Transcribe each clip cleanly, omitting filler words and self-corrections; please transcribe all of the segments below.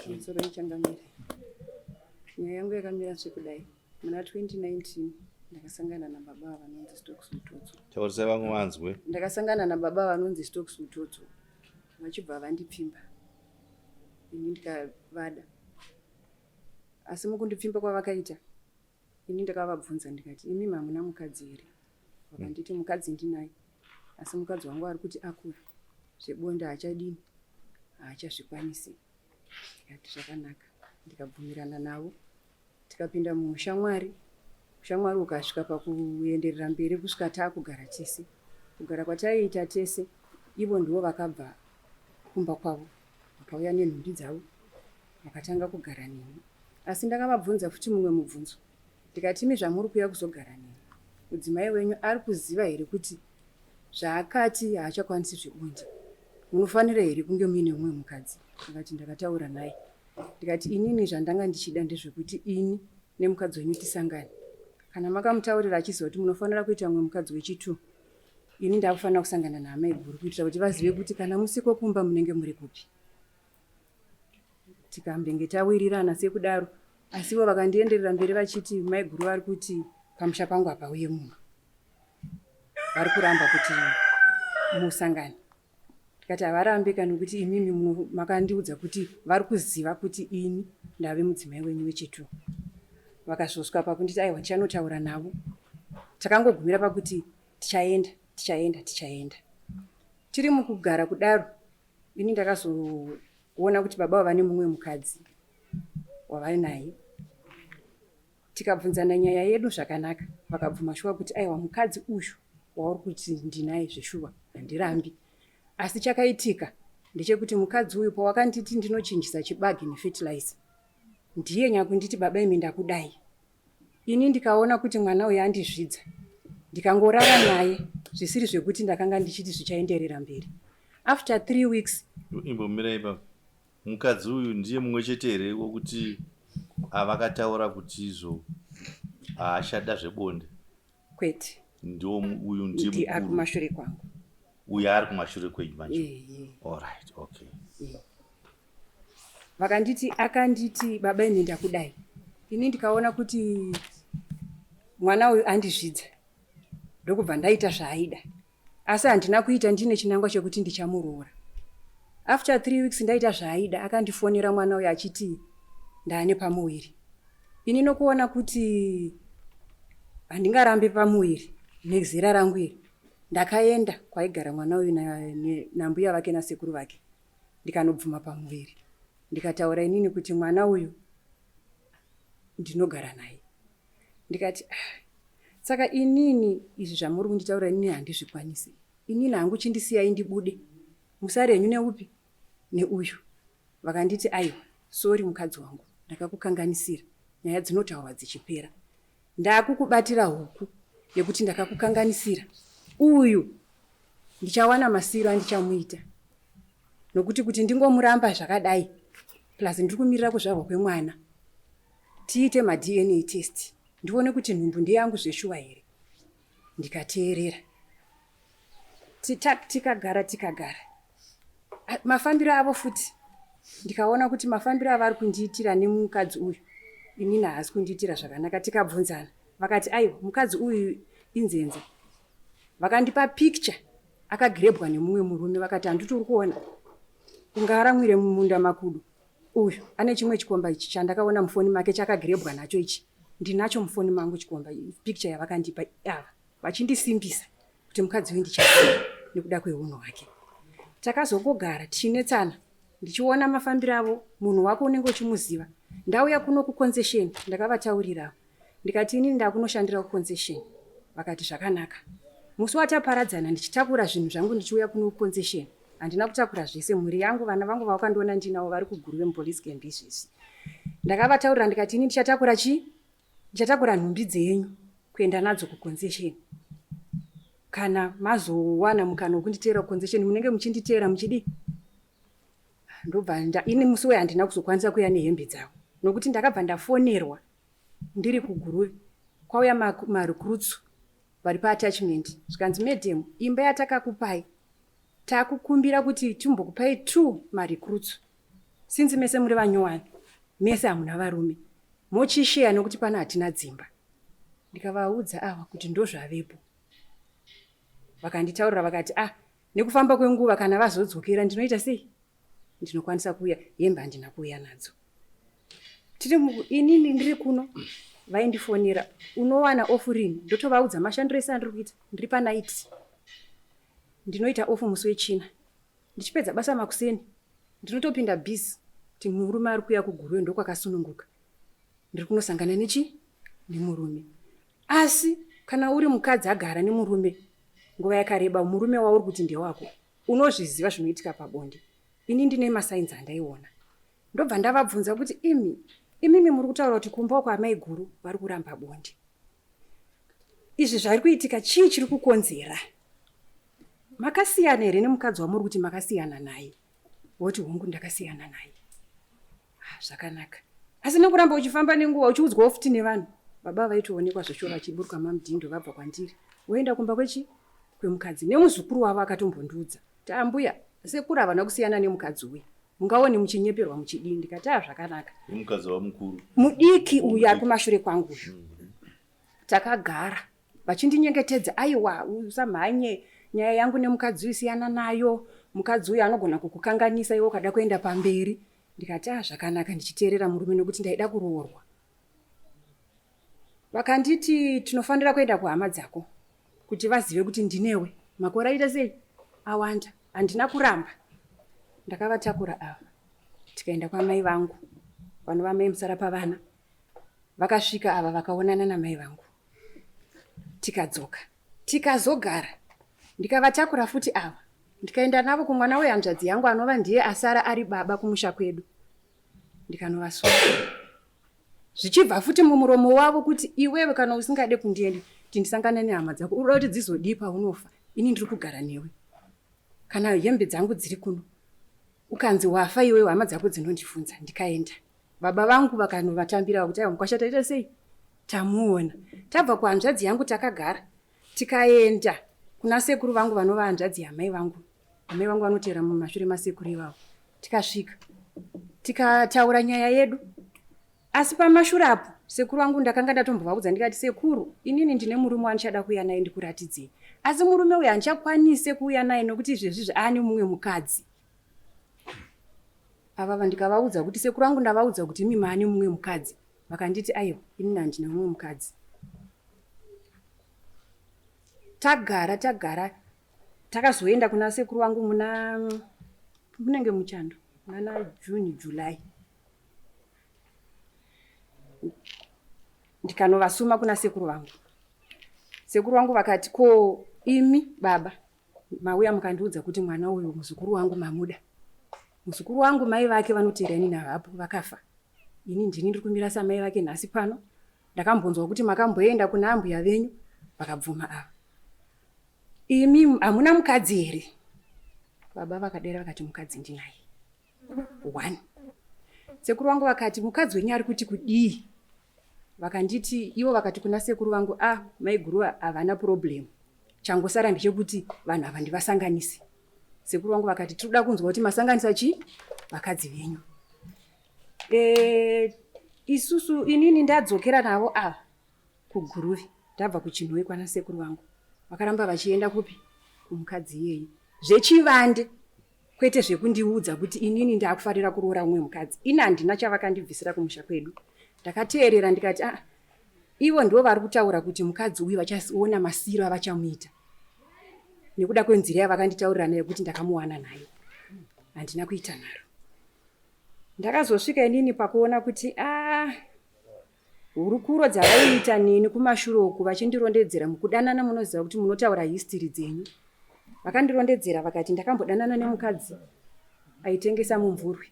Musoro ichangamira. Nyaya yangu yakamira sekudai. Muna 2019 ndakasangana nababa vanonzi Stokes Mutotso. Taurisa vamwe vanzwe. Ndakasangana nababa vanonzi Stokes Mutotso. Vachibva vandipfimba. Ini ndikavada. Asi mukundipfimba kwavakaita. Ini ndakavabvunza ndikati, imi hamuna mukadzi here? Vakanditi mukadzi ndinaye. Asi mukadzi wangu ari kuti akura. Zvebonda haachadini. Haachazvikwanisi. Ndikati zvakanaka. Ndikabvumirana navo. Tikapinda mushamwari. Mushamwari ukasvika pakuenderera mberi kusvika taakugara tese. Kugara kwataiita tese, ivo ndivo vakabva kumba kwavo. Vakauya nenhumbi dzavo. Vakatanga kugara neni. Asi ndakavabvunza futi mumwe mubvunzo. Ndikati imi zvamuri kuuya kuzogara neni. Mudzimai wenyu ari kuziva here kuti zvaakati haachakwanisi zvebonda. Munofanira here kunge muine mumwe mukadzi? Akati ndakataura naye. Ndikati inini zvandanga ndichida ndezvekuti ini nemukadzi wenyu tisangane. Kana makamutaurira achizoti munofanira kuita mumwe mukadzi wechitu, ini ndakufanira kusangana naamai guru kuitira kuti vazive kuti kana musiko kumba munenge muri kupi. Tikambenge tawirirana sekudaro, asivo vakandienderera mberi vachiti mai guru vari kuti pamusha pangu hapauye munhu. Vari kuramba kuti musangane. Tikati havarambe kana kuti imimi makandiudza kuti vari kuziva kuti ini ndave mudzimai wenyu wechitu. Vakazosvika pakunditi aiwa ndichanotaura navo. Takangogumira pakuti tichaenda. Tiri mukugara kudaro, ini ndakazoona kuti baba vane mumwe mukadzi wavari naye. Tikabvunzana nyaya yedu zvakanaka. Vakabvuma shuwa kuti aiwa mukadzi uyu wauri kuti ndinaye zveshuwa handirambi. Asi chakaitika ndechekuti mukadzi uyu pawakanditi ndinochinjisa chibagi nefertilizer, ndiye nyakunditi baba imi ndakudai. Ini ndikaona kuti mwana uyu andizvidza. Ndikangorara naye zvisiri zvekuti ndakanga ndichiti zvichaenderera mberi. After 3 weeks imbomira ipapo. Mukadzi uyu ndiye mumwe chete here wokuti avakataura kuti izvo haachada zvebonde? Kwete. Ndio uyu ndiye mukuru. Ari kumashure kwangu. Uyu ari kumashure kwenyu manje. Alright, okay. Vakanditi akanditi baba imi ndakudai. Ini ndikaona kuti mwana uyu andizvidza. Ndokubva ndaita zvaaida. Asi handina kuita ndine chinangwa chekuti ndichamuroora. After 3 weeks ndaita zvaaida, akandifonera mwana uyu achiti ndaane pamuwiri. Ini nokuona kuti handingarambe pamuwiri nezera rangu iri. Ndakaenda kwaigara mwana uyu nambuya vake nasekuru vake. Ndikanobvuma pamuwiri. Ndikataura inini kuti mwana uyu ndinogara naye. Ndikati saka inini izvi zvamuri kunditaura inini handizvikwanisi. Inini hangu chindisiyai ndibude. Musare yenyu neupi? Neuyu. Vakanditi aiwa, sorry mukadzi wangu. Ndakakukanganisira. Nyaya dzinotaurwa dzichipera. Ndakukubatira huku yekuti ndakakukanganisira. Uyu ndichawana masiro andichamuita. Nokuti kuti ndingomuramba zvakadai. Plus ndiri kumirira kuzvarwa kwemwana. Tiite ma-DNA test. Ndione kuti nhumbu ndeyangu zveshuwa here. Ndikateerera. Tikagara. Mafambiro avo futi. Ndikaona kuti mafambiro avo ari kundiitira nemukadzi uyu. Inini haasi kundiitira zvakanaka. Tikabvunzana. Vakati aiwa mukadzi uyu inzenza. Vakandipa picture. Akagirebwa nemumwe murume. Vakati handitori kuona. Ungaramwire mumunda makudu. Uyu ane chimwe chikomba ichi chandakaona mufoni make chakagirebwa nacho ichi. Ndinacho mufoni mangu chikomba. Picture yavakandipa ava. Vachindisimbisa kuti mukadzi uyu ndichaziva nekuda kweunhu hwake. Takazongogara tichinetsana. Ndichiona mafambiro avo, munhu wako unenge uchimuziva. Ndauya kuno kuconcession, ndakavataurira. Ndikati inini ndakunoshandira kuconcession. Vakati zvakanaka. Musi wataparadzana ndichitakura zvinhu zvangu ndichiuya kuno kuconcession. Handina kutakura zvese, mhuri yangu vana vangu vawakandiona ndinawo vari kuguru wemupolice camp izvizvi. Ndakavataurira ndikati inini ndichatakura chii? Ndichatakura nhumbi dzenyu kuenda nadzo kuconcession. Kana mazowana mukana wokunditeera kuconcession munenge muchinditeera muchidi. Ndobva ini musi uyu handina kuzokwanisa kuya nehembe dzavo. Nokuti ndakabva ndafonerwa ndiri kuguru kwauya marecruits vari pa-attachment. Zvikanzi madam, imba yatakakupai takukumbira kuti timbokupai 2 marecruits. sinzi mese muri vanyowani, mese hamuna varume, mochisheya nokuti pana hatina dzimba. Ndikavaudza ava kuti ndozvavepo. Vakanditaurira vakati, nekufamba kwenguva kana vazodzokera ndinoita sei? Ndinokwanisa kuuya, hembe handina kuuya nadzo. Inini ndiri kuno, vaindifonera, unowana ofu rini? Ndotovaudza mashandiro ese andiri kuita, ndiri panaiti. Ndinoita ofu musi wechina. Ndichipedza basa makuseni, ndinotopinda bhizi, kuti murume ari kuuya kuguruwe ndokwakasununguka. Ndiri kunosangana nemurume. Asi kana uri mukadzi agara nemurume nguva yakareba, murume wauri kuti ndewako, unozviziva zvinoitika pabonde. Ini ndine masainzi andaiona. Ndobva ndavabvunza kuti imimi muri kutaura kuti kumba kwaamai guru vari kuramba bonde. Izvi zvari kuitika chii chiri kukonzera? Makasiyana here nemukadzi wamuri kuti makasiyana naye? Woti hongu ndakasiyana naye. Zvakanaka. Asi nekuramba uchifamba nenguva uchiudzwawo futi nevanhu. Baba vaitoonekwa zvishora vachiburuka mamudhindo vabva kwandiri. Woenda kumba kwemukadzi. Nemuzukuru wavo akatombondiudza. Mbuya, sekuru havana kusiyana nemukadzi uyu. Mungaone muchinyeperwa muchidii. Ndikati zvakanaka. Mukadzi wamukuru. Mudiki uyu ari kumashure kwangu. Takagara. Vachindinyengetedza, aiwa, usamhanye nyaya yangu nemukadzi uyu siyana nayo. Mukadzi uyu anogona kukukanganisa iwe ukada kuenda pamberi. Ndikati zvakanaka ndichiteerera murume nokuti ndaida kuroorwa. Vakanditi tinofanira kuenda kuhama dzako kuti vazive kuti ndinewe. Makore aita sei? Awanda. Handina kuramba. Ndakavatakura ava. Tikaenda kwamai vangu. Vanova mai musara pavana. Vakasvika ava vakaonana namai vangu. Tikadzoka. Tikazogara. Ndikavatakura futi ava. Ndikaenda navo kumwana wehanzvadzi yangu anova ndiye asara ari baba kumusha kwedu. Ndikanovasura. Zvichibva futi mumuromo wavo kuti iwewe kana usingade kundienda tindisangana nehama dzako uroda kuti dzizodii paunofa. Ini ndiri kugara newe. Kana hembe dzangu dziri kuno. Ukanzi wafa iwewe hama dzako dzinondifunza. Ndikaenda. Baba vangu vakanovatambira kuti mukwashata ita sei? Tamuona. Tabva kuhanzvadzi yangu takagara. Tikaenda kuna sekuru vangu vanova hanzvadzi yamai vangu. Amai vangu vanoteera mumashure masekuru ivavo. Tikasvika. Tikataura nyaya yedu. Asi pamashure apo, sekuru wangu ndakanga ndatombovaudza ndikati sekuru, inini ndine murume wanichada kuuya naye ndikuratidzei. Asi murume uyu handichakwanise kuuya naye nokuti izvezvizvi aane mumwe mukadzi. Ava ndikavaudza kuti sekuru wangu ndavaudza kuti mimi aane mumwe mukadzi. Vakanditi aiwa, inini handina mumwe mukadzi. Tagara. Takazoenda kuna sekuru wangu munenge muchando. Muna June, July. Ndikanovasuma kuna sekuru vangu. Sekuru vangu vakati, ko imi baba mauya mukandiudza kuti mwana uyu muzukuru wangu mamuda. Muzukuru wangu mai vake vanoteera ini navapo vakafa. Ini ndini ndiri kumira samai vake nhasi pano. Ndakambonzwa kuti makamboenda kuna ambuya venyu. Vakabvuma ava. Imi hamuna mukadzi here? Baba vakadera vakati mukadzi ndinaye. 1. Sekuru wangu vakati mukadzi wenyu ari kuti kudii? Vakanditi ivo vakati kuna sekuru vangu mai guru havana problem. Changosara ndechekuti vanhu ava ndivasanganise. Sekuru vangu vakati tinoda kunzwa kuti masanganisa chii? Vakadzi venyu. Isusu inini ndadzokera navo kuguruvi. Ndabva kuChinhowe kwana sekuru vangu. Vakaramba vachienda kupi? Kumukadzi iyeye. Zvechivande. Kwete zvekundiudza kuti inini ndakufarira kuroora mumwe mukadzi. Ini handina chavakandibvisira kumusha kwedu. Ndakateerera ndikati ivo ndivo vari kutaura kuti mukadzi uyu vachaona masiro avachamuita. Nekuda kwenzira yavakanditaurira nayo kuti ndakamuwana nayo. Handina kuita naro. Ndakazosvika inini pakuona kuti hurukuro dzavaiita nini kumashure uku vachindirondedzera mukudanana munoziva kuti munotaura history dzenyu. Vakandirondedzera vakati ndakambodanana nemukadzi aitengesa mumvurwi.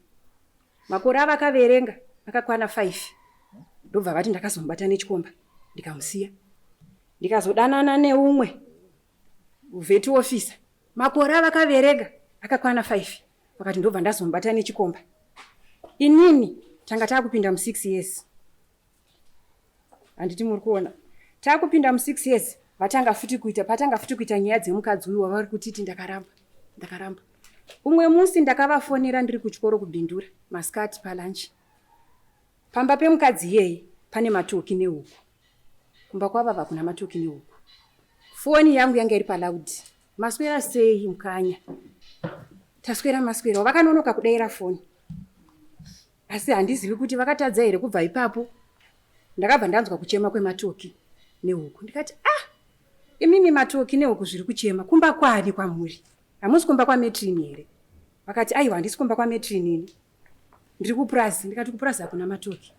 Makore avakaverenga akakwana 5. Ndobva vati ndakazomubata nechikomba ndikamusiya. Ndikazodanana neumwe uveti officer. Makore avakaverenga akakwana 5. Vakati ndobva ndazomubata nechikomba. Inini tanga taakupinda mu6 years. Handiti muri kuona. Taakupinda mu6 years. Patanga futi kuita nyaya dzemukadzi uyu wavari kutiti ndakaramba. Umwe musi ndakavafonera ndiri kuchikoro kubhindura masikati palunch. Pamba pemukadzi iyeye pane matoki nehuku. Kumba kwavava kuna matoki nehuku. Foni yangu yanga iri palaudi. Maswera sei mukanya? Taswera maswera. Vakanonoka kudaira foni. Asi handizivi kuti vakatadza here kubva ipapo. Ndakabva ndanzwa kuchema kwematoki nehuku. Ndikati, imimi matoki nehuku zviri kuchema. Kumba kwani kwamuri? Hamusi kumba kwametrini here? Vakati, aiwa handisi kumba kwametrini ini. Ndiri kupurazi. Ndikati kupurazi hakuna matoki.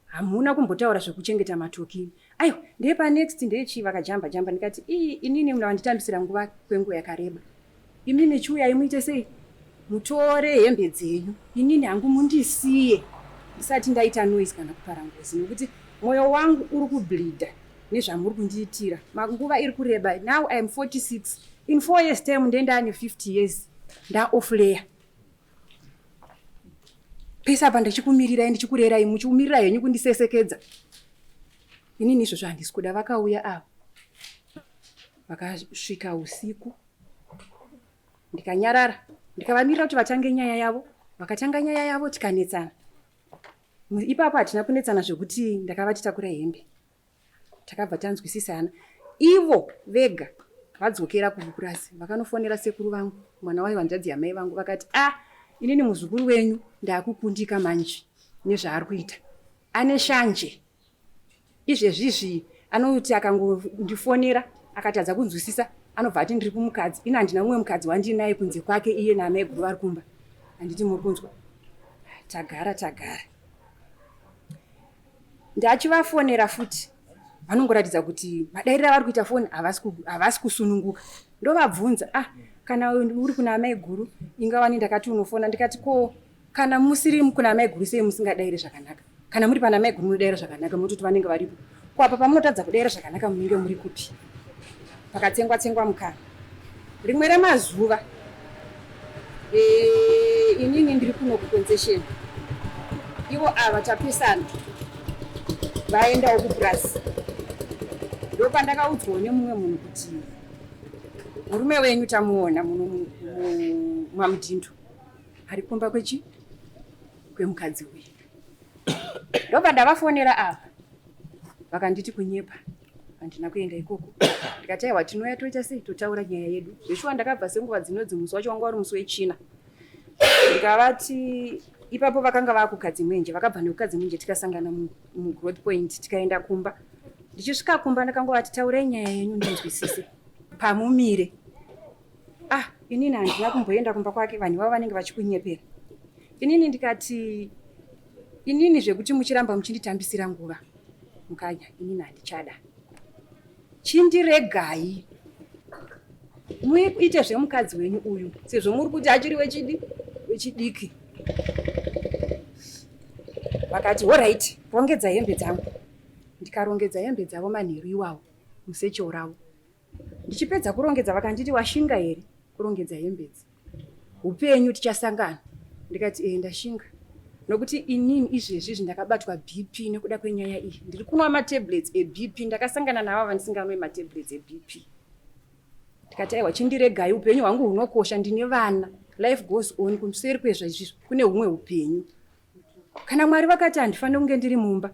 Hamuna kumbotaura zvekuchengeta matoki. Aiwa, ndepa next ndechi vakajamba. Ndikati, inini munawanditambisira nguva kwenguva yakareba. Imimi chiuya muite sei? Mutore hembe dzenyu. Inini hangu mundisiye. Ndisati ndaita noise kana kupara ngozi. Nekuti mwoyo wangu uri kubleeda nezvamuri kundiitira. Nguva iri kureba. Now I am 46. In 4 years time ndendani 50 years. Ndaofleya. Pesa apa ndichikumirira ndichikurerai muchiumirira henyu kundisesekedza. Inini izvo handisi kuda. Vakauya avo. Vakasvika usiku. Ndikanyarara. Ndikavamirira kuti vatange nyaya yavo. Vakatanga nyaya yavo tikanetsana. Ipapo hatina kunetsana zvekuti ndakavati takura hembe. Takabva tanzwisisana. Ivo vega vadzokera kupurazi. Vakanofonera sekuru vangu, mwana wayo hanzvadzi yamai vangu. Vakati, inini muzukuru wenyu ndakukundika manje nezvaari kuita. Ane shanje. Izvezvizvi anoti akangondifonera akatadza kunzwisisa anobva ati ndiri kumukadzi. Ina handina mumwe mukadzi wandinaye kunze kwake iye naamai guru vari kumba. Handiti muri kunzwa. Tagara. Ndachivafonera futi. Vanongoratidza kuti madairiro avari kuita foni havasi kusununguka. Ndovabvunza, kana uri kuna amai guru ingawani ndakati unofona. Ndikati ko kana musiri kuna amai guru sei musingadaire zvakanaka. Kana muri pana amai guru munodaira zvakanaka mototi vanenge varipo. Ko apa pamunotadza kudaira zvakanaka munenge muri kupi? Pakatsengwa mukana. Rimwe remazuva inini ndiri kuno kuconcession. Ivo ava tapesana. Vaendawo kupurazi. Ndopandakaudzwawo nemumwe munhu kuti murume wenyu tamuona mwamudhindo ari kumba kwemukadzi uyu. Ndobva ndavafonera ava. Vakanditi kunyepa. Handina kuenda ikoko. Ndikati aiwa tinouya toita sei totaura nyaya yedu. Zveshuwa ndakabva senguva dzinodzi musi wacho wanga wari musi wechina. Ndikavati ipapo vakanga vakukadzi mwenje. Vakabva nekukadzi mwenje tikasangana mugrowth point tikaenda kumba. Ndichisvika kumba ndakangovati taurai nyaya yenyu ndinzwisise. Pamumire. Inini handina kumboenda kumba kwake vanhu vavo vanenge vachikunyepera. Inini ndikati inini zvekuti muchiramba muchinditambisira nguva. Mukanya inini handichada. Chindiregai. Muite zvemukadzi wenyu uyu. Sezvo muri kuti achiri wechidiki. Vakati alright, rongedza hembe dzangu. Ndikarongedza hembe dzavo manheru iwawo musecho ravo. Ndichipedza kurongedza vakanditi washinga here kurongedza hembe dzi. Upenyu tichasangana. Ndikati ndashinga. Nokuti inini izvezvi ndakabatwa BP nekuda kwenyaya iyi. Ndiri kunwa matablets eBP. Ndakasangana navo vandisinganwe matablets eBP. Ndikati aiwa chindiregai upenyu hwangu hunokosha ndine vana. Life goes on. Kumuseri kwezvizvi kune humwe upenyu. Kana Mwari vakati handifanire kunge ndiri mumba.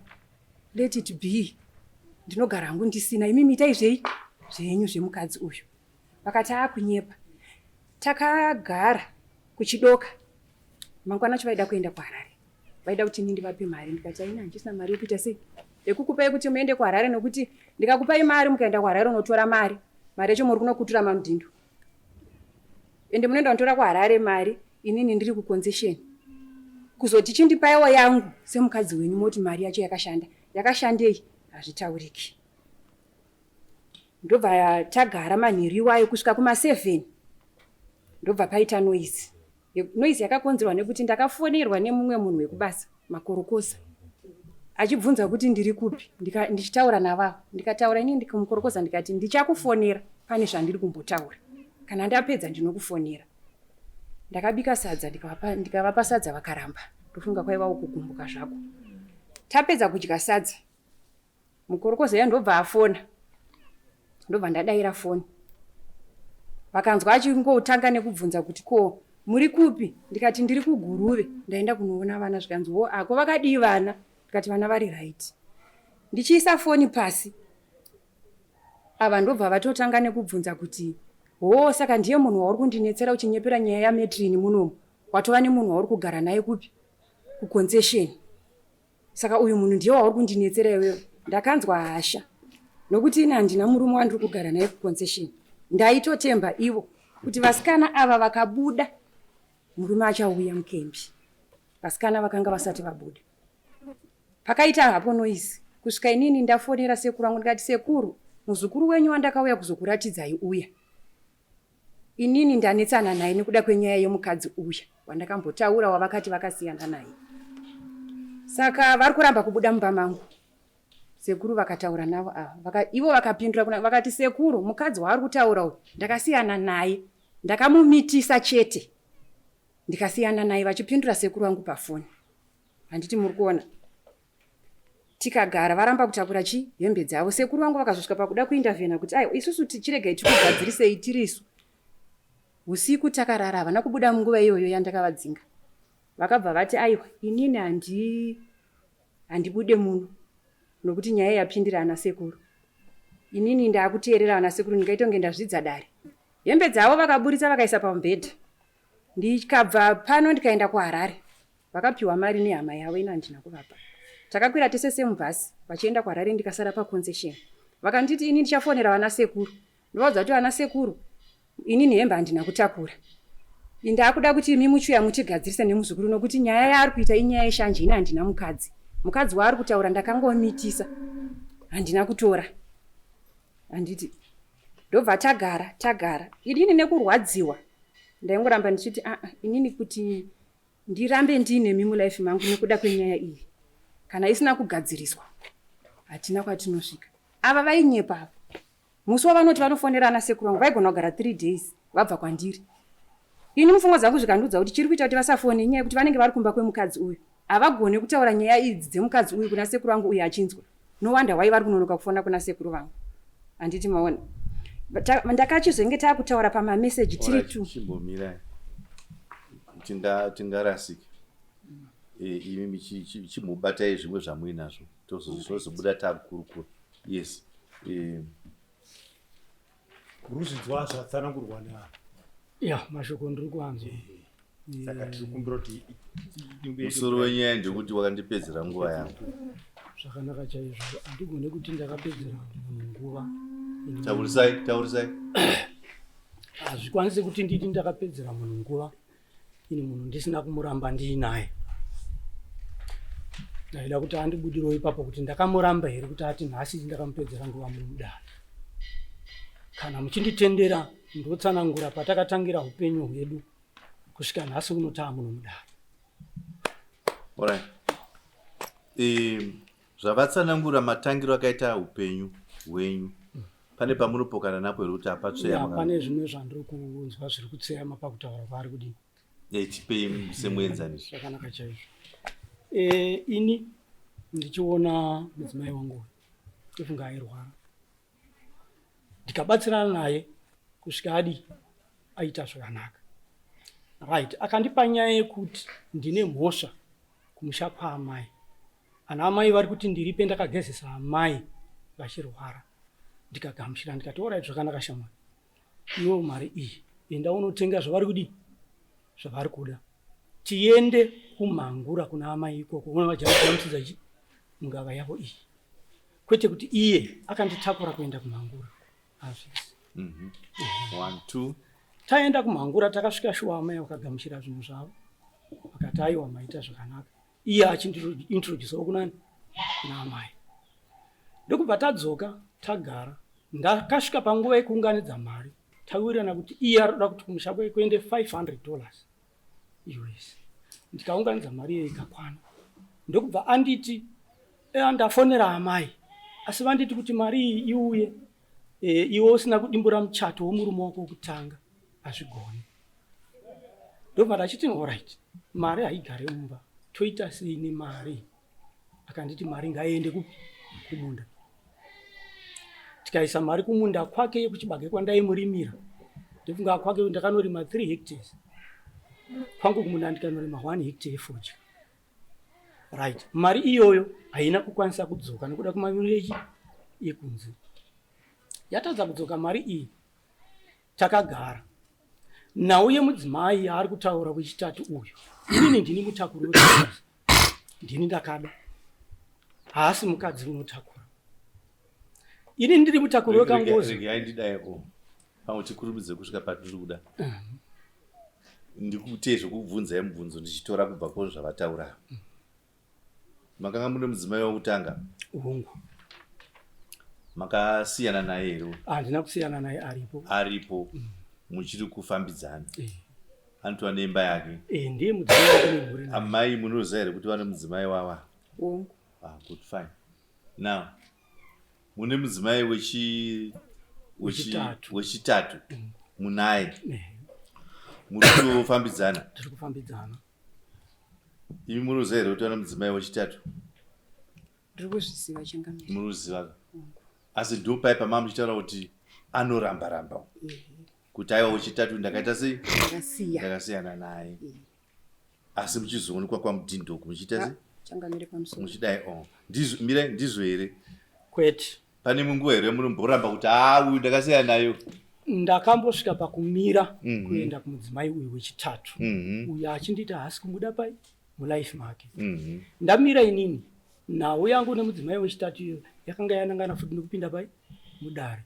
Let it be. Ndinogara hangu ndisina. Imi mitai zvenyu zvemukadzi uyu. Vakati kunyepa. Takagara kuchidoka. Mangwana acho vaida kuenda kuHarare. Vaida kuti ndivape mari. Ndikati aina handisina mari yokuita sei. Ndikukupai kuti muende kuHarare nokuti ndikakupai mari mukaenda kuHarare unotora mari. Mari yacho muri kunokutura mamudhindo. Ende munoenda kunotora kuHarare mari inini ndiri kuconcession. Kuzoti chindipaiwo yangu semukadzi wenyu moti mari yacho yakashanda. Yakashandei hazvitauriki. Ndobva tagara manheru iwayo kusvika kuma7. Ndobva paita noise. Noise yakakonzerwa nekuti ndakafonerwa nemumwe munhu wekubasa makorokoza. Achibvunza kuti ndiri kupi. Ndichitaura navavo. Ndikataura inini ndikamukorokoza ndikati ndichakufonera pane zvandiri kumbotaura. Kana ndapedza ndinokufonera. Ndakabika sadza ndikavapa sadza vakaramba. Ndofunga kwaiva kugumbuka zvako. Tapedza kudya sadza. Mukorokoza ndobva afona. Ndobva ndadaira foni. vakanzwa achingotanga nekubvunza kuti ko muri kupi, ndikati ndiri kuGuruve ndaenda kunoona vana, zvikanzi ako vakadii vana, ndikati vana vari right. Ndichiisa foni pasi, ava ndobva vatotanga nekubvunza kuti saka ndiye munhu wauri kundinetsera uchinyepera nyaya yametrini munomu, watova nemunhu wauri kugara naye kupi, kuconcession. Saka uyu munhu ndiye wauri kundinetsera iwewe. Ndakanzwa hasha, nokuti ina handina murume wandiri kugara naye kuconcession. Ndaitotemba ivo kuti vasikana ava vakabuda murume achauya mukembi. Vasikana vakanga vasati vabuda. Pakaita hapo noise, kusvika inini ndafonera sekuru wangu ndikati, sekuru, muzukuru wenyu wandakauya kuzokuratidzai uya. Inini ndanetsana naye nekuda kwenyaya yomukadzi uya wandakambotaura wavakati vakasiyana naye. Saka vari kuramba kubuda mumba mangu. Sekuru vakataura navo ava. Ivo vakapindura vakati, sekuru, mukadzi waari kutaura uyu ndakasiyana naye, ndakamumitisa chete. Ndikasiyana naye, vachipindura sekuru wangu pafoni. Handiti muri kuona. Tikagara varamba kutakura hembe dzavo. Sekuru wangu vakazosvika pakuda kuindavhena kuti isusu tichiregai tikugadzirisei tirisu. Usiku takarara, havana kubuda munguva iyoyo yandakavadzinga. Vakabva vati inini handibude muno, nokuti nyaya yapindira ana sekuru. Inini ndakuteerera ana sekuru, ndingaitonge ndazvidza dare. Hembe dzavo vakaburitsa vakaisa pamubhedha. Ndikabva pano ndikaenda kuHarare. Vakapiwa mari nehama yavo, ina handina kuvapa. Takakwira tesese mubhasi vachienda kuHarare, ndikasara paconcession. Vakanditi inini ndichafonera vana sekuru. Ndavaudza kuti vana sekuru, inini hembe handina kutakura. Ndakuda kuti imi muchuya mutigadzirise nemuzukuru, nokuti nyaya yaari kuita inyaya yeshanje, ina handina mukadzi. Mukadzi waari kutaura ndakangomitisa, handina kutora. Handiti ndobva tagara. Inini nekurwadziwa ndaingoramba ndichiti inini kuti ndirambe ndinemi mulife mangu nekuda kwenyaya iyi, kana isina kugadziriswa hatina kwatinosvika. Ava vainyepa. Musi wavanoti vanofonera ana sekuru wangu vaigona kugara 3 days vabva kwandiri. Ini mupfungwa dzangu zvikandudza kuti chiri kuita kuti vasafone nyaya yekuti vanenge vari kumba kwemukadzi uyu. Havagoni kutaura nyaya idzi dzemukadzi uyu kuna sekuru wangu uyu achinzwa. No wonder why vari kunonoka kufona kuna sekuru vangu. Handiti maona. Ndakachizenge taakutaura pamameseji tiri tu. Chimbomirai. Tingarasika. Imi chimubatai zvimwe zvamuinazvo. Tozobuda takurukura. Yes. Ruzidzwa zvatsanangurwa nevanhu. Mashoko ndiri kuanzwa. Saka tiri kumbira kuti musoro wenyaya ndekuti wakandipedzera nguva yangu. Zvakanaka chaizvo. Handigone kuti ndakapedzera munhu nguva. Taurisai. Hazvikwanisi kuti nditi ndakapedzera munhu nguva. Ini munhu ndisina kumuramba ndiinaye. Ndaida kuti andibudirewo ipapo kuti ndakamuramba here kuti ati nhasi ndakamupedzera nguva muri mudare. Kana muchinditendera ndotsanangura patakatangira upenyu hwedu kusvika nhasi uno taamunhu mudare. Alright. Zvavatsanangura matangiro akaita upenyu hwenyu. Pane pamunopokana napo here kuti hapatsveyama? Pane zvimwe zvandiri kunzwa zviri kutseyama pakutaura vari kudini. Tipei semuenzaniso. Zvakanaka chaizvo. Ini ndichiona mudzimai wangu ifunga airwara, ndikabatsirana naye kusvika aita zvakanaka. Right, akandipa nyaya yekuti ndine mhosva kumusha kwaamai. Ana amai vari kuti ndiripe ndakagezesa amai vachirwara. Ndikagamuchira ndikati alright, zvakanaka shamwari. Iwo mari iyi enda unotenga zvavari kudii, zvavari kuda. Tiende kumhangura kuna amai ikoko, una majaramusidza ichi mungava yavo iyi. Kwete kuti iye akanditakura kuenda kumhangura. Hazvisi. 1 2 taenda kumhangura, takasvika shuwa amai vakagamuchira zvinhu zvavo. Vakati aiwa maita zvakanaka. Iye achindiintroducewo kunani kuna amai. Ndokubva tadzoka tagara. Ndakasvika panguva yekuunganidza mari. Tawirirana kuti iye arikuda kuti kumusha kwake kuende $500 US. Ndikaunganidza mari iye ikakwana. Ndokubva anditi ndafonera amai, asi vanditi kuti mari iyi iuye, iwe usina kudimbura muchato womurume wako wokutanga, hazvigoni. Ndobva ndachiti alright, mari haigare mumba, toita sei nemari? Akanditi mari ngaiende kumunda. Tikaisa mari kumunda kwake yekuchibage kwandaimurimira, ndofunga kwake ndakanyorima 3 hectares kwangu kumunda ndikanyorima 1 hectare yefodya. Right, mari iyoyo haina kukwanisa kudzoka nekuda kumamurechi ekunze. Yatadza kudzoka mari iyi takagara nauye mudzimai ari kutaura wechitatu uyu. Inini ndini mutakuri wekadzi, ndini ndakada, haasi mukadzi unotakura. Ini ndiri mutakuri wekangozi. Regai ndidaiwo pamwe tikurumidze kusvika patiri kuda. Ndikuite zvokubvunzai mubvunzo ndichitora kubva kuzvo zvavataura. Makanga mune mudzimai wokutanga? Hongu. Makasiyana naye here? Handina kusiyana naye aripo. Muchiri kufambidzana. Anotova neimba yake. Ndiye mudzimai wake nemhuri. Amai munoziva here kuti vane mudzimai wava? Hongu. Good, fine. Now, mune mudzimai wechitatu munaye. Muri kufambidzana? Tiri kufambidzana. Imi munoziva here kuti vane mudzimai wechitatu? Ndiri kuzviziva chingamiri. Munoziva. Asi ndo paipa mama muchitaura kuti anoramba kuti aiwa wechitatu ndakaita sei? Ndakasiyana naye. Asi muchizoonekwa kwamudhindoko muchiita sei? Changamire pamusoro. Muchidai mirai ndizvo here? Kwete. Pane munguva here munomboramba kuti uyu ndakasiyana nayo? Ndakambosvika pakumira kuenda kumudzimai uyu wechitatu. Uyu achinditi haasi kumuda pai mulife make. Ndamira inini nhau yangu nemudzimai wechitatu iyo yakanga yanangana futi nekupinda pai mudare.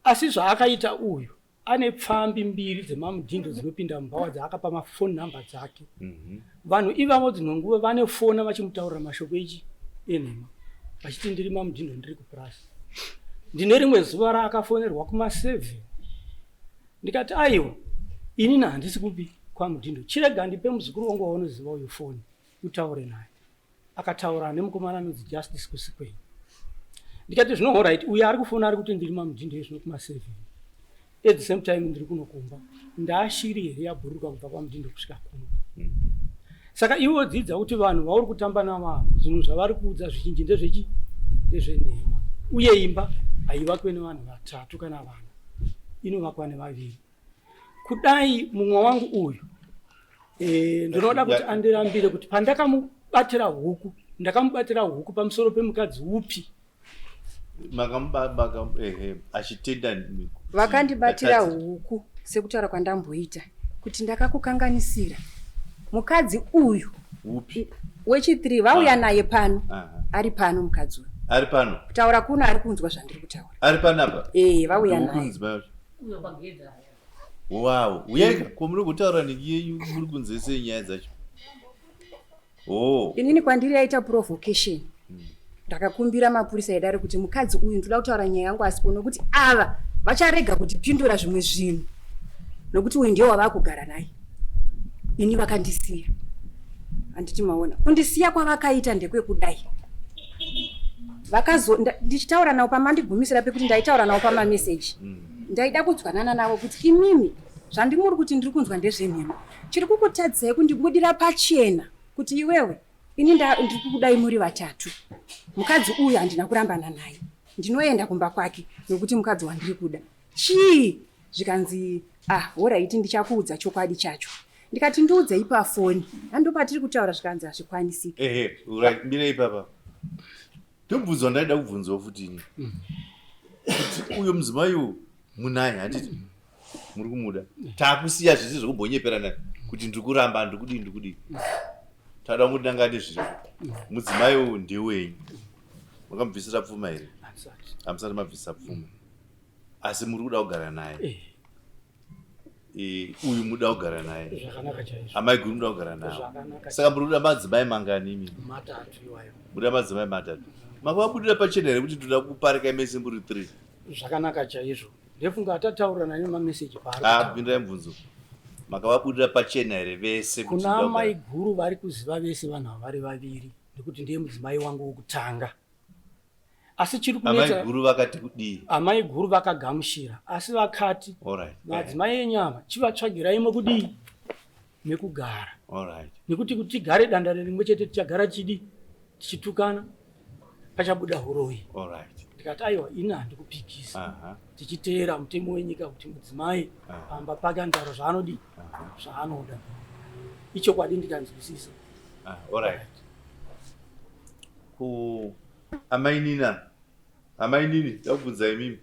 Asi zvaakaita uyu ane pfambi mbiri dzemamudhindo dzinopinda mumbawa dzaakapa mafoni namba dzake. Vanhu ivavo dzimwe nguva vane fona vachimutaurira mashoko enhema vachiti ndiri mamudhindo ndiri kupurasi. Ndine rimwe zuva raakafonerwa kuma7 ndikati aiwa inini handisi kupi kwamudhindo, chirega ndipe muzukuru wangu waunoziva uyu foni utaure naye. Akataura nemukomana anonzi Justice kusikweni. Ndikati zvino alright, uyu ari kufona ari kuti ndiri mamudhindo ezvino kuma7. At the same time ndiri kunokumba ndaashiri here yabhuruka kubva kwamudhindo kusvika kuno. Saka iwo dzidza kuti vanhu vauri kutamba navo zvinhu zvavari kuudza zvizhinji ndezvenhema. Uye imba haivakwe nevanhu 3 kana 4, inovakwa ne2. Kudai mumwe wangu uyu ndinoda kuti andirambire kuti pandakamubatira huku ndakamubatira huku pamusoro pemukadzi upi. Achitenda vakandibatira huku sekutaura kwandamboita kuti ndakakukanganisira mukadzi uyu upi wechi3 vauya naye pano. Ari pano mukadzi uyu ari pano kutaura kuno ari kunzwa zvandiri kutaura. Ari panapa? Vauya naye. Wow, uyeka komuri kutaura neyeyu muri kunzese nyaya dzacho. Inini kwandiri yaita provocation. Ndakakumbira mapurisa edare kuti mukadzi uyu ndoda kutaura nyaya yangu asipo nokuti ava vacharega kuti pindura zvimwe zvinhu nokuti uyu ndiye wava kugara naye. Ini vakandisiya. Handiti maona kundisiya kwavakaita ndekwekudai. Ndichitaura navo pamandigumisa pekuti ndaitaura navo pamameseji. Ndaida kudzwanana navo kuti imimi zvandimuri kuti ndiri kunzwa ndezvenhema chiri kukutadzai kundibudira pachena kuti iwewe ini ndiri kukudai muri 3. Mukadzi uyu handina kurambana naye, ndinoenda kumba kwake nokuti mukadzi wandiri kuda. Chii zvikanzi alright ndichakuudza chokwadi chacho. Ndikati ndiudzei pafoni ando patiri kutaura zvikanzi hazvikwanisiki. Alright, mira ipapa ndobvunzwa ndaida kubvunzwa futi ini kuti uyo mudzimai uyu munaye handiti muri kumuda taakusiya zvisi zvokumbonyepera naye kuti ndiri kuramba ndikudi tada mudangane zviro. Mudzimai uyu ndewenyu? Makamubvisira pfuma here? Hamusati mabvisira pfuma, asi muri kuda kugara naye. Uyu muda kugara naye, amai guru muda kugara naye. Saka muri kuda madzimai mangani imi? 3 iwayo. Muri madzimai 3. Makavabudira pachena here kuti toda kuparika mese muri 3? Zvakanaka chaizvo. Ndefunga atataura naye mameseji paari. Pindurai mubvunzo. Makavabudira pachena here vese kuti kuna amai guru vari kuziva vese vanhu vari 2 nekuti ndiye mudzimai wangu wokutanga. Asi chiri kunetsa amai guru vakati kudii? Amai guru vakagamushira asi vakati madzimai enyama chivatsvagirai mekudii mekugara. Nekuti kuti tigare danda rimwe chete tichagara tichitukana pachabuda huroi. ndikati aiwa ini handikupikisa tichiteera mutemo wenyika kuti mudzimai pamba pake anotaura zvaanodi zvaanoda ichokwadi ndikanzwisisa. Alright. Ku amainini ndakubvunza imimi.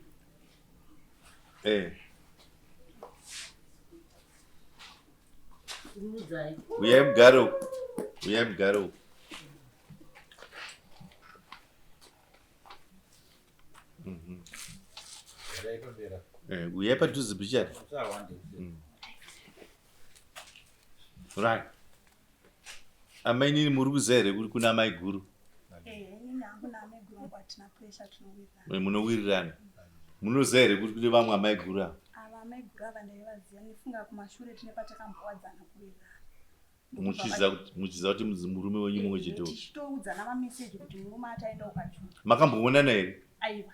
Uyai mugaro. Uyai padhuze bichari. Right. Amainini muri kuziva here kuti kuna amai guru? Munowirirana. Munoziva here kuti kune vamwe amai guru ava? Amai guru ava ndaivaziva ndifunga kumashure tine patakambowadzana kuwirirana. Muchiziva kuti murume wenyu mumwe chete. Tichitoudzana mameseji kuti murume ataenda ukachuta. Makamboonana here? Aiwa.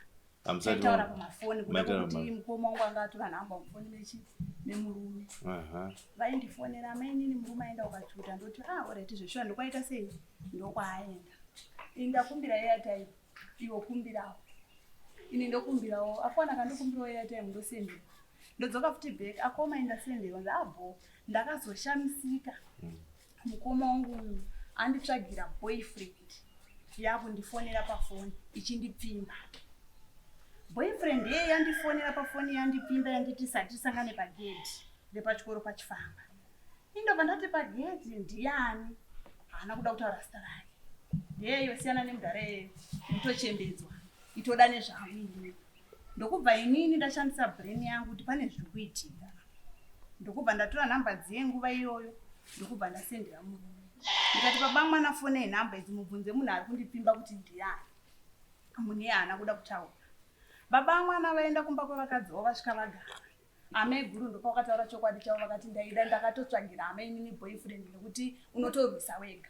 Taitaura pamafoni kuda kuti mukoma wangu anga atora nhamba mufoni nemurume. Vaindifonera amainini murume aenda ukachuta ndoti alright zveshuwa ndokwaita sei ndokwaaenda. Ndakumbira airtime iwo kumbirawo. Ini ndokumbirawo afana kandikumbirawo airtime ndosendera. Ndodzoka futi back akoma indasendera ndabvo ndakazoshamisika. Mukoma wangu anditsvagira boyfriend yakundifonera pafoni ichindipfimba. Boyfriend yeye yandifonera pafoni yandipimba yanditi satisangane pageti repachikoro pachifamba. Indobva ndati pageti ndiani haana kuda kutaura zita rake. Yeyo siyana nemugare mutochembedzwa itoda nezvamini. Ndokubva inini ndashandisa brain yangu kuti pane zviri kuitika. Ndokubva ndatora nhamba dzenguva iyoyo ndokubva ndasendera murume. Ndikati pabamwana foni yenhamba idzi mubvunze munhu ari kundipimba kuti ndiani. Mune haana kuda kutaura. Baba mwana vaenda kumba kwavakadzi vasvika vagara. Amai guru ndopakataura chokwadi chavo vakati ndaida ndakatotsvagira amainini boyfriend nekuti unotorwisa wega.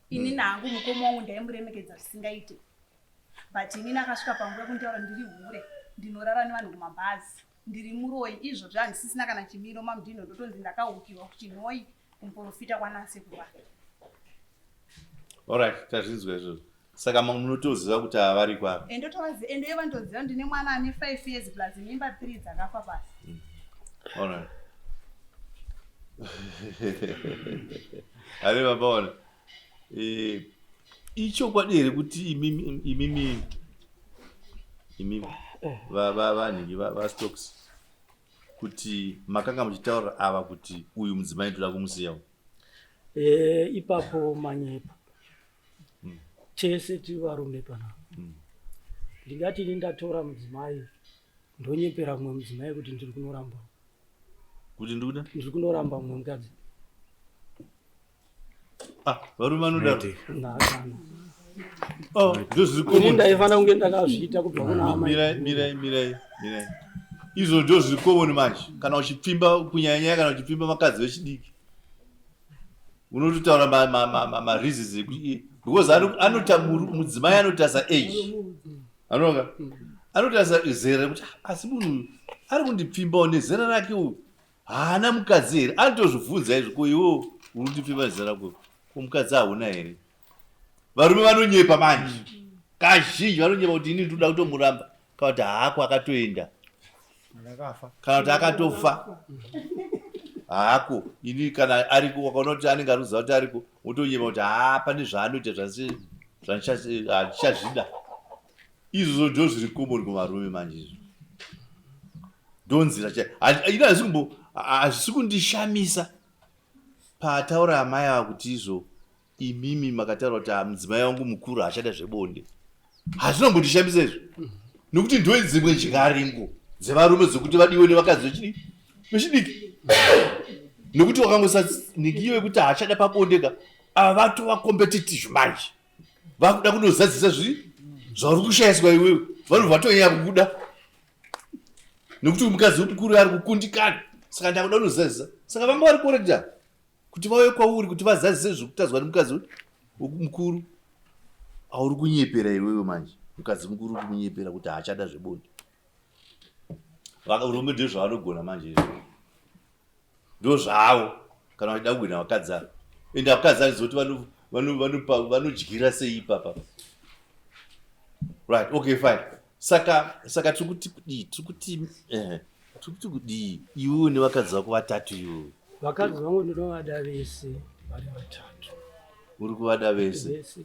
Ini nangu mukoma wangu ndaimuremekedza zvisingaite. But ini nakasvika panguva yekunditaura ndiri hure ndinorara nevanhu kumabhazi ndiri muroi izvo handisisina kana chimiro mamudhino ndotonzi ndakaukiwa kuchinoi kumuprofita kwanase kuvaka. Alright, tazvinzwa izvozvo. Saka munotoziva kuti havari kwavo. Ende vandoziva ndine mwana ane 5 years plus mimba 3 dzakafa pasi. Alright. Ari vabaona. Ichokwadi here kuti imimi vanhingi vastocks kuti makanga muchitaura ava kuti uyu mudzimai ndoda kumusiyawo. Ipapo manyepo. Chese tiri varume panapa. Ndingati ini ndatora mudzimai ndonyepera mumwe mudzimai kuti ndiri kunoramba. Kuti ndikuda? Ndiri kunoramba mumwe mukadzi. Varume vanodaro? Nakana. Ndozviri ndaifana kunge ndakazviita kubva kuna amai. Mirai. Izvo ndio zviri common manje. Kana uchipfimba kunyanya kana uchipfimba makadzi vechidiki. Unototaura mareasons ekuti because mudzimai anotasa age. Anoga? Anotasa zera kuti asi munhu ari kundipfimbawo nezera rake uyu. Haana mukadzi here. Anotozvibvunza izvo ko iwo unondipfimba zera rako. Ko mukadzi hauna here. Varume vanonyepa manje. Kazhinji vanonyepa kuti ini ndoda kutomuramba. Kana kuti haako akatoenda. Kana kuti akatofa. Haako ini kana ariko wakaona kuti anenge aruziva kuti ariko utonyepa kuti pane zvaanoita zvandichazvida. Izvo ndio zviri common kuvarume manje izvo. Ndonzira hazvisi kundishamisa pataura amai ava kuti izvo imimi makataura kuti mudzimai wangu mukuru achada zvebonde. Hazvinombondishamisa izvo nokuti ndo dzimwe njingaringo dzevarume dzokuti vadiwe nevakadzi vechidiki. Nokuti wakangosanikiwe kuti haachada pabondeka ava vatova competitive manje. Vakuda kundozadzisa zvauri kushayiswa iwewe. Vanhu vatonyanya kukuda. Nokuti mukadzi mukuru ari kukundikana. Saka ndakuda kundozadzisa. Saka vanga vari kurekta kuti vauye kwauri kuti vazadzise zvokutadzwa nemukadzi mukuru. Auri kunyepera iwewe manje. Mukadzi mukuru uri kunyepera kuti haachada zvebonde. Varume ndizvo zvavanogona manje izvo. Ndo zvavo kana vachida kugwina vakadzi ava. Ende vakadzi ava zoti vanodyira sei ipapa. Right, okay, fine. Saka tikuti kudi iwe nevakadzi vako vatatu iwo. Vakadzi vangu ndinovada vese vari vatatu. Uri kuvada vese? Vese.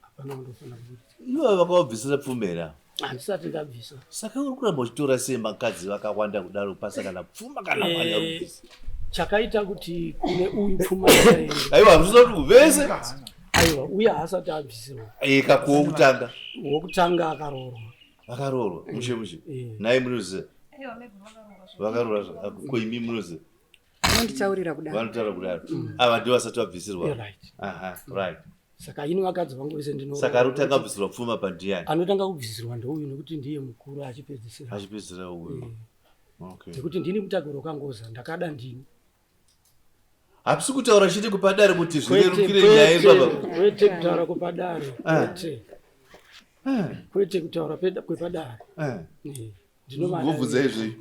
Hapana kundofana kuti. Ivo vakavabvisira pfuma here? Handisati ndabvisa. Saka uri kuramba uchitora sei vakadzi vakawanda kudaro pasa kana pfuma kana manyarubvisi? Chakaita kuti kune uyu pfuma yakaenda. Aiwa, hamuzviziva kuti vese? Aiwa, uye haasati abvisirwa. Kakuwo kutanga? Wokutanga akaroorwa. Akaroorwa, mushe. Naye munoziva? Vakaroorwa, ko imi munoziva? Vanonditaurira kudaro. Vanotaura kudaro. Ava ndivo vasati vabvisirwa. Right. Aha, right. Saka ini vakadzi vangu vese Saka ari kutanga kubvisirwa pfuma pandiani? Anotanga kubvisirwa ndouyu nekuti ndiye mukuru achipedzisira. Achipedzisira uyu. Okay. Nekuti ndini mutakiro wakangoza ndakada ndini. Hapisi kutaura chiti kupadare kuti zvirerukire nyaya yedu. Kwete kutaura kupadare. Kwete kutaura kwepadare. Ndinobvunza izvi.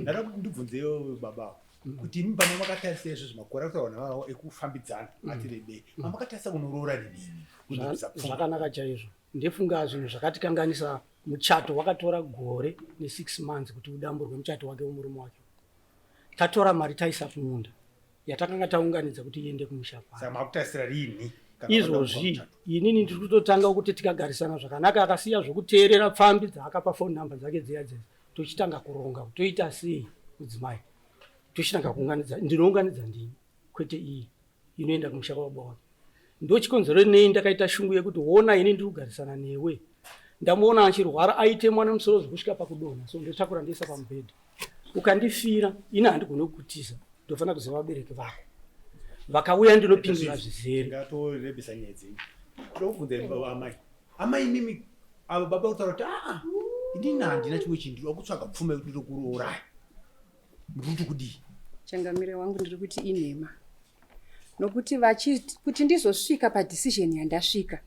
Ndada kuti ndibvunzewo baba kuti imi pano makatarisa izvo zvimakore akutaura navo ekufambidzana ati rebe makatarisa kunoroora rini? Zvakanaka chaizvo. Ndefunga zvinhu zvakatikanganisa muchato wakatora gore ne6 months kuti udamburwe muchato wake womurume wake. Tatora mari taisa kumunda yatakanga taunganidza kuti iende kumusha pano. Saka makutarisira rini? Izvozvi inini ndiri kutotanga kuti tikagarisana zvakanaka akasiya zvokuteerera pfambi dzaakapa phone number dzake dziya dzese. Tochitanga kuronga toita sei mudzimai. Tochitanga kuunganidza ndinounganidza ndini kwete iyi inoenda kumusha kwababa wake. Ndochikonzero nei ndakaita shungu yekuti wona ini ndiri kugarisana newe. Ndamuona achirwara aite mwana musoro zvokusvika pakudonha so ndotakura ndiisa pamubhedha. Ukandifira ina handigone kukutiza ndofana kuziva vabereki vako. Vakauya ndinopindura zvizere. Ngatorebesa nyaya dzenyu. Ndokubvunza amai. Amai mimi avo baba kutaura kuti inini handina chimwe chinhu ndiri kutsvaga pfuma yekuti ndiri kurooraya. Ndiri kudii? Changamiro wangu ndiri kuti inhema. Nokuti kuti ndizosvika padecision yandasvika.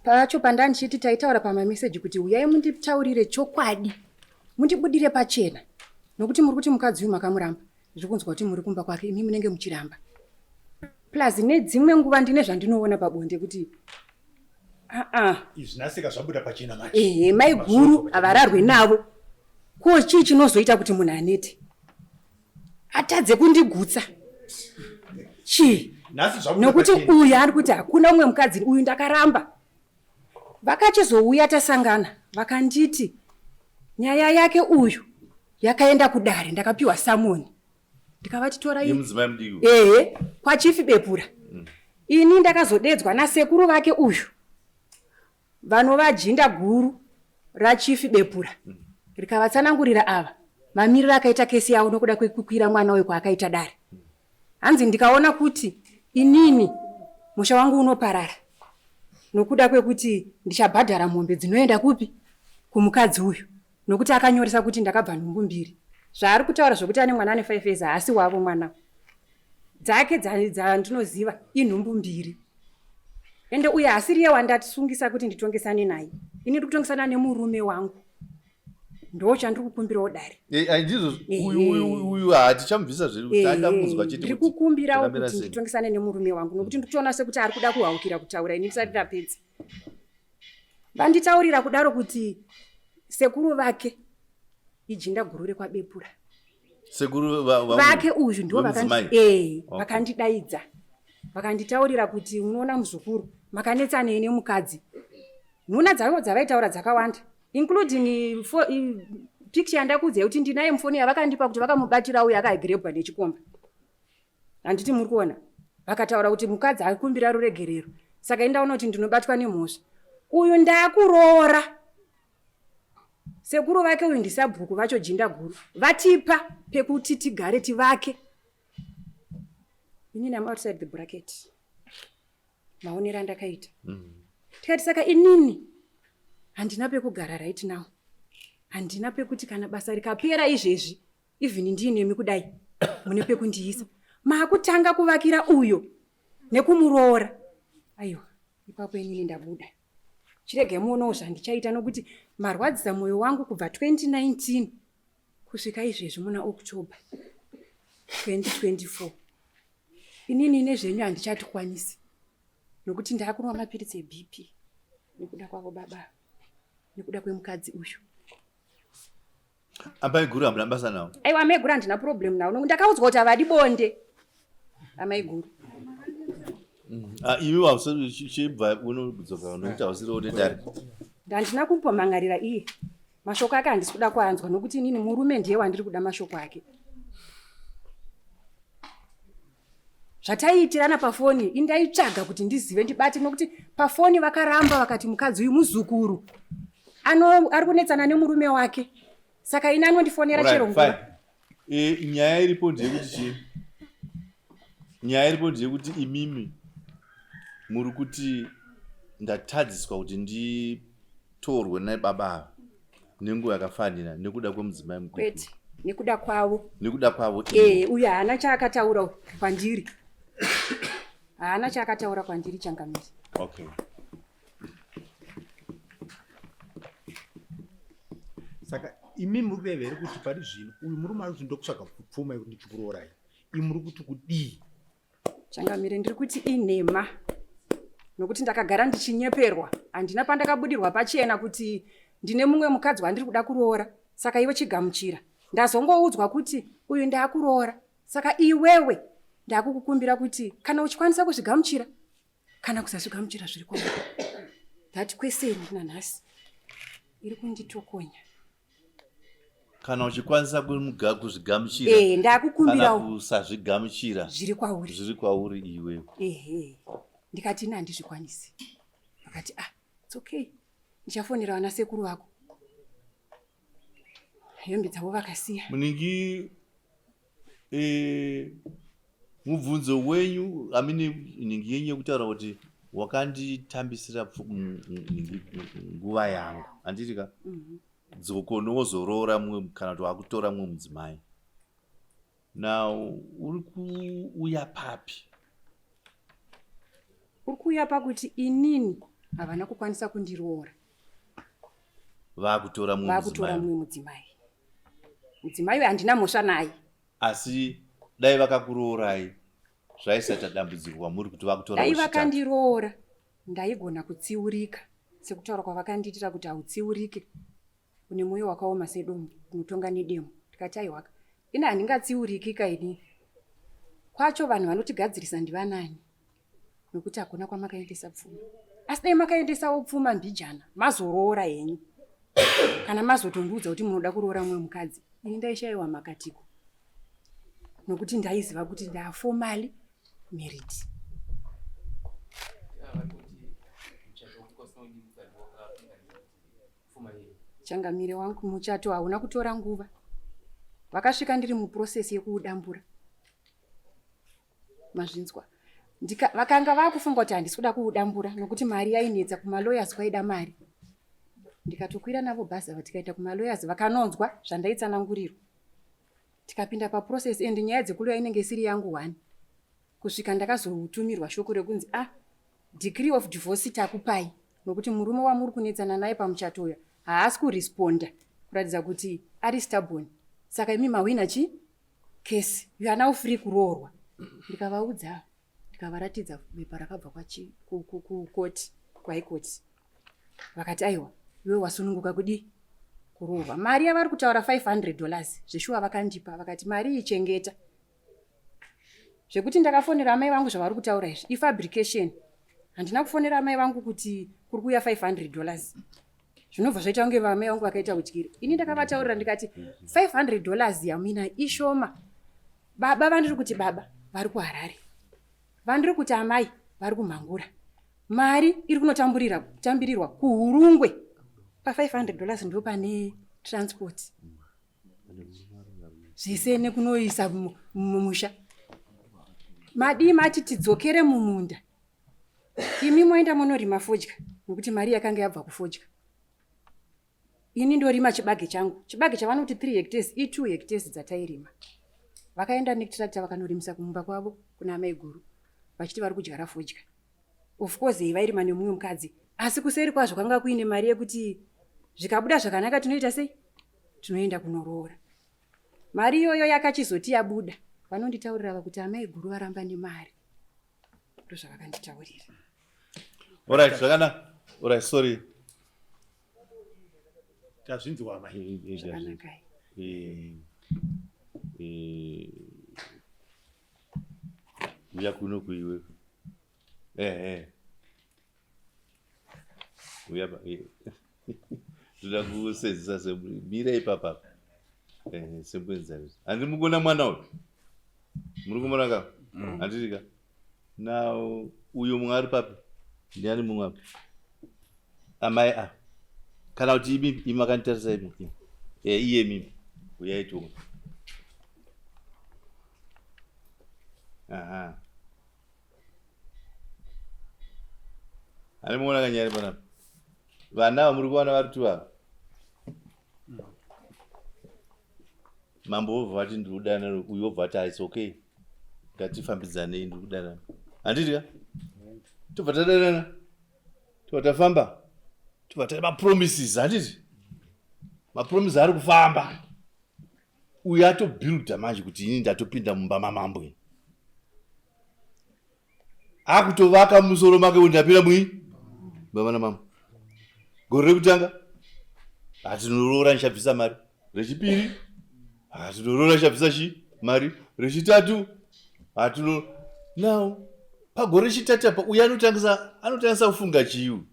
Pacho pandandichiti taitaura pamameseji kuti uyai munditaurire chokwadi. Mundibudire pachena. Nokuti muri kuti mukadzi uyu makamuramba. Ndiri kunzwa kuti muri kumba kwake imi munenge muchiramba. Plus nedzimwe nguva ndine zvandinoona pabonde kuti izvi nasika zvabuda pachena macho. Mai guru avararwe navo. Ko chii chinozoita kuti munhu anete? Atadze kundigutsa. Chii? Nokuti uyu ari kuti hakuna umwe mukadzi uyu ndakaramba. Vakachizouya tasangana vakanditi nyaya yake uyu yakaenda kudare ndakapiwa samoni. Ndikavati tora iyi. Kwachifi bepura. Ini ndakazodedzwa nasekuru vake uyu. Vanova jinda guru rachifi bepura. Rikavatsanangurira ava. Mamiriro akaita kesi yavo nokuda kwekukwira mwana uyu kwaakaita dare. Hanzi ndikaona kuti inini musha wangu unoparara. Nokuda kwekuti ndichabhadhara mombe dzinoenda kupi? Kumukadzi uyu. Nokuti akanyoresa kuti ndakabva nhumbu 2. Zvaari kutaura zvokuti ane mwana ane 5 years asi wavo mwana. Dzake dzandinoziva inhumbu 2. Ende uye asiriye wandatisungisa kuti nditongesane naye. Ini ndiri kutongesana nemurume wangu. Ndo chandiri kukumbirawo dare. Ndizvo uyu hatichamubvisa zviri kuti andamuzwa chete. Ndiri kukumbirawo kuti nditongesane nemurume wangu nokuti ndikutoona sekuti ari kuda kuhaukira kutaura ini ndisati ndapedza. Vanditaurira kudaro kuti sekuru vake ijinda guru rekwabepura. Sekuru vake uyu ndo vakandidaidza. Vakanditaurira kuti unoona muzukuru makanetsa nene mukadzi. Nhuna dzavo dzavaitaura dzakawanda. Including picture yandakudza kuti ndinaye mufoni yavakandipa kuti vakamubatira uyu akagirebwa nechikomba. Handiti muri kuona. Vakataura kuti mukadzi akumbira ruregerero. Saka indaona kuti ndinobatwa nemhosva. Uyu ndakuroora. Sekuru vake uyu ndisabhuku vacho jinda guru. Vatipa pekuti tigare tivake. Inini am outside the bracket. Maonera ndakaita. Tikati saka inini handina pekugara right now. Handina pekuti kana basa rikapera izvezvi even ndinemi kudai mune pekundiisa. Makutanga kuvakira uyo nekumuroora. Aiwa, ipapo inini ndabuda. Chirege muono zvandichaita nokuti marwadzisa mwoyo wangu kubva 2019 kusvika izvezvi muna October 2024. Inini nezvenyu handichatikwanisi nokuti ndakunwa mapiritsi eBP. nekuda kwavo baba, nekuda kwemukadzi uyu. Amai guru hamuna basa nawo? Aiwa, amai guru handina problem nawo, ndakaudzwa kuti havadi bonde. Amai guru. Imi wausochibva unodzoka unoita usiri unetari. Handina kumbomangarira iye. Mashoko ake handisi kuda kuanzwa nokuti inini murume ndiye wandiri kuda mashoko ake. Zvataiitirana pafoni indaitsvaga kuti ndizive ndibate nokuti pafoni vakaramba vakati mukadzi uyu muzukuru. Ari kunetsana nemurume wake. Saka ina anondifonera chero nguva. Nyaya iripo ndeyekuti imimi muri kuti ndatadziswa kuti nditorwe nababa nenguva yakafanira nekuda kwemudzimai mukuru. Kwete, nekuda kwavo. Nekuda kwavo. Uyu haana chaakataura kwandiri. Haana chaakataura kwandiri Changamire. Okay. Saka imi muri kureva kuti pari zvino uyu murume ari kuti ndokutsvaga kupfuma yekuti ndichikurorai. Imi muri kuti kudii? Changamire, ndiri kuti inhema. Nokuti ndakagara ndichinyeperwa. Handina pandakabudirwa pachena kuti ndine mumwe mukadzi wandiri kuda kuroora. Saka iwe chigamuchira. Ndazongoudzwa kuti uyu ndaakuroora. Saka iwewe ndakukukumbira kuti kana uchikwanisa kuzvigamuchira kana kusazvigamuchira zviri kwako. That question Manass iri kunditokonya. Kana uchikwanisa kuzvigamuchira ndakukumbira kana kusazvigamuchira zviri kwauri iwewe. Ndikati ina handizvikwanisi. Vakati it's okay. Ndichafonera vana sekuru vako. Hembe dzavo vakasiya. Muningi mubvunzo wenyu ningi yenyu yekutaura kuti wakanditambisira nguva yangu. Handitika? Dzoko nowozoroora mumwe kana kuti wakutora mumwe mudzimai. Now uri kuuya papi? Uri kuuya pakuti inini havana kukwanisa kundiroora. Vakutora mumwe mudzimai. Mudzimai handina mhosva naye. Asi dai vakakuroorai zvaisata dambudziko muri kuti vakutora dai vakandiroora ndaigona kutsiurika sekutaura kwavakandiitira kuti hautsiurike une mwoyo wakaoma sedombo unotonga nedemo. Ndikati aiwaka ina handingatsiuriki kaini kwacho vanhu vanotigadzirisa ndivanani nokuti hakuna kwamakaendesa pfuma. Asi dai makaendesawo pfuma mbijana mazoroora henyu kana mazotondiudza kuti munoda kuroora mumwe mukadzi ini ndaishayiwa makatiko nokuti ndaiziva kuti ndaafomali married. Changamire wangu muchato hauna kutora nguva. Vakasvika ndiri muprocess yekuudambura. Mazvinzwa. Vakanga vakufunga kuti handisi kuda kuudambura nokuti mari yainetsa kumalawyers kwaida mari. Ndikatokwira navo bhazi tikaenda kumalawyers vakanonzwa zvandaitsanangurirwa. Tikapinda paprocess and nyaya dzekuliwa inenge isiri yangu 1. Kusvika ndakazotumirwa shoko rekunzi degree of divorce takupai nokuti murume wamuri kunetsana naye pamuchato uya haasi kuresponda kuratidza kuti ari stubborn. Saka imi mawina kesi you are now free kuroorwa. Ndikavaudza ndikavaratidza bepa rakabva kukoti kwahigh court. Vakati aiwa iwe wasununguka kudi kuroorwa. Mari yavari kutaura $500 zveshuwa vakandipa vakati mari ichengeta. Zvekuti ndakafonera amai vangu zvavari kutaura izvi ifabrication. Handina kufonera amai vangu kuti kuri kuuya $500. Zvinobva zvaita kunge amai vangu vakaita utyiri. Ini ndakavataurira ndikati $500 yamina ishoma. Baba vandiri kuti baba vari kuHarare. Vandiri kuti amai vari kuMhangura. Mari iri kunotambirirwa kuHurungwe. Pa$500 ndo pane transport. Zvese nekunoisa mumusha. Madii mati tidzokere mumunda. Imi moenda munorima fodya nokuti mari yakanga yabva kufodya. Ini ndorima chibage changu. Chibage chavanoti 3 hectares 2 hectares dzatairima. Vakaenda netractor vakanorimisa kumumba kwavo kuna amai guru. Vachiti vari kudyara fodya. Of course vairima nemumwe mukadzi. Asi kuseri kwazvo kwanga kuine mari yekuti zvikabuda zvakanaka tinoita sei? Tinoenda kunoroora. Mari iyoyo yakachizoti yabuda. Vanonditaurira kuti amai guru varamba nemari. Ndozvavakanditaurira. Alright, zvakanaka. Alright, sorry. Tazvinzwa amai. Zvakanaka. Uya kuno kuiwe. Uya ba. Ndoda kusedzisa sembwe. Mira ipapa. Sembwe nzari. Andi mukona mwana uyu. Muri kumona ka? Andirika. Now uyo mungari papi. Ndiani mungwapi? Amai a. Kana kuti ibi imakantarisa ibi. Iye mimi. Uya ito. Aha. Ani muona kanyari pana. Vana muri kuona vari tuva. Mambo vati ndiri kudana uyo vati it's okay. Ngatifambidzane ndiri kudana. Handiti ka? Tobva tadanana. Tobva tafamba. Tobva taita mapromises handiti? Mapromises ari kufamba. Uyo atobuilda manje kuti ini ndatopinda mumba mamambo. Akutovaka musoro make undapira mui baba na mama. Gore rekutanga atinorora nchabvisa mari. Rechipiri atinorora nchabvisa mari. Rechitatu atino now pagore rechitatu apa uya anotangisa kufunga chiyu.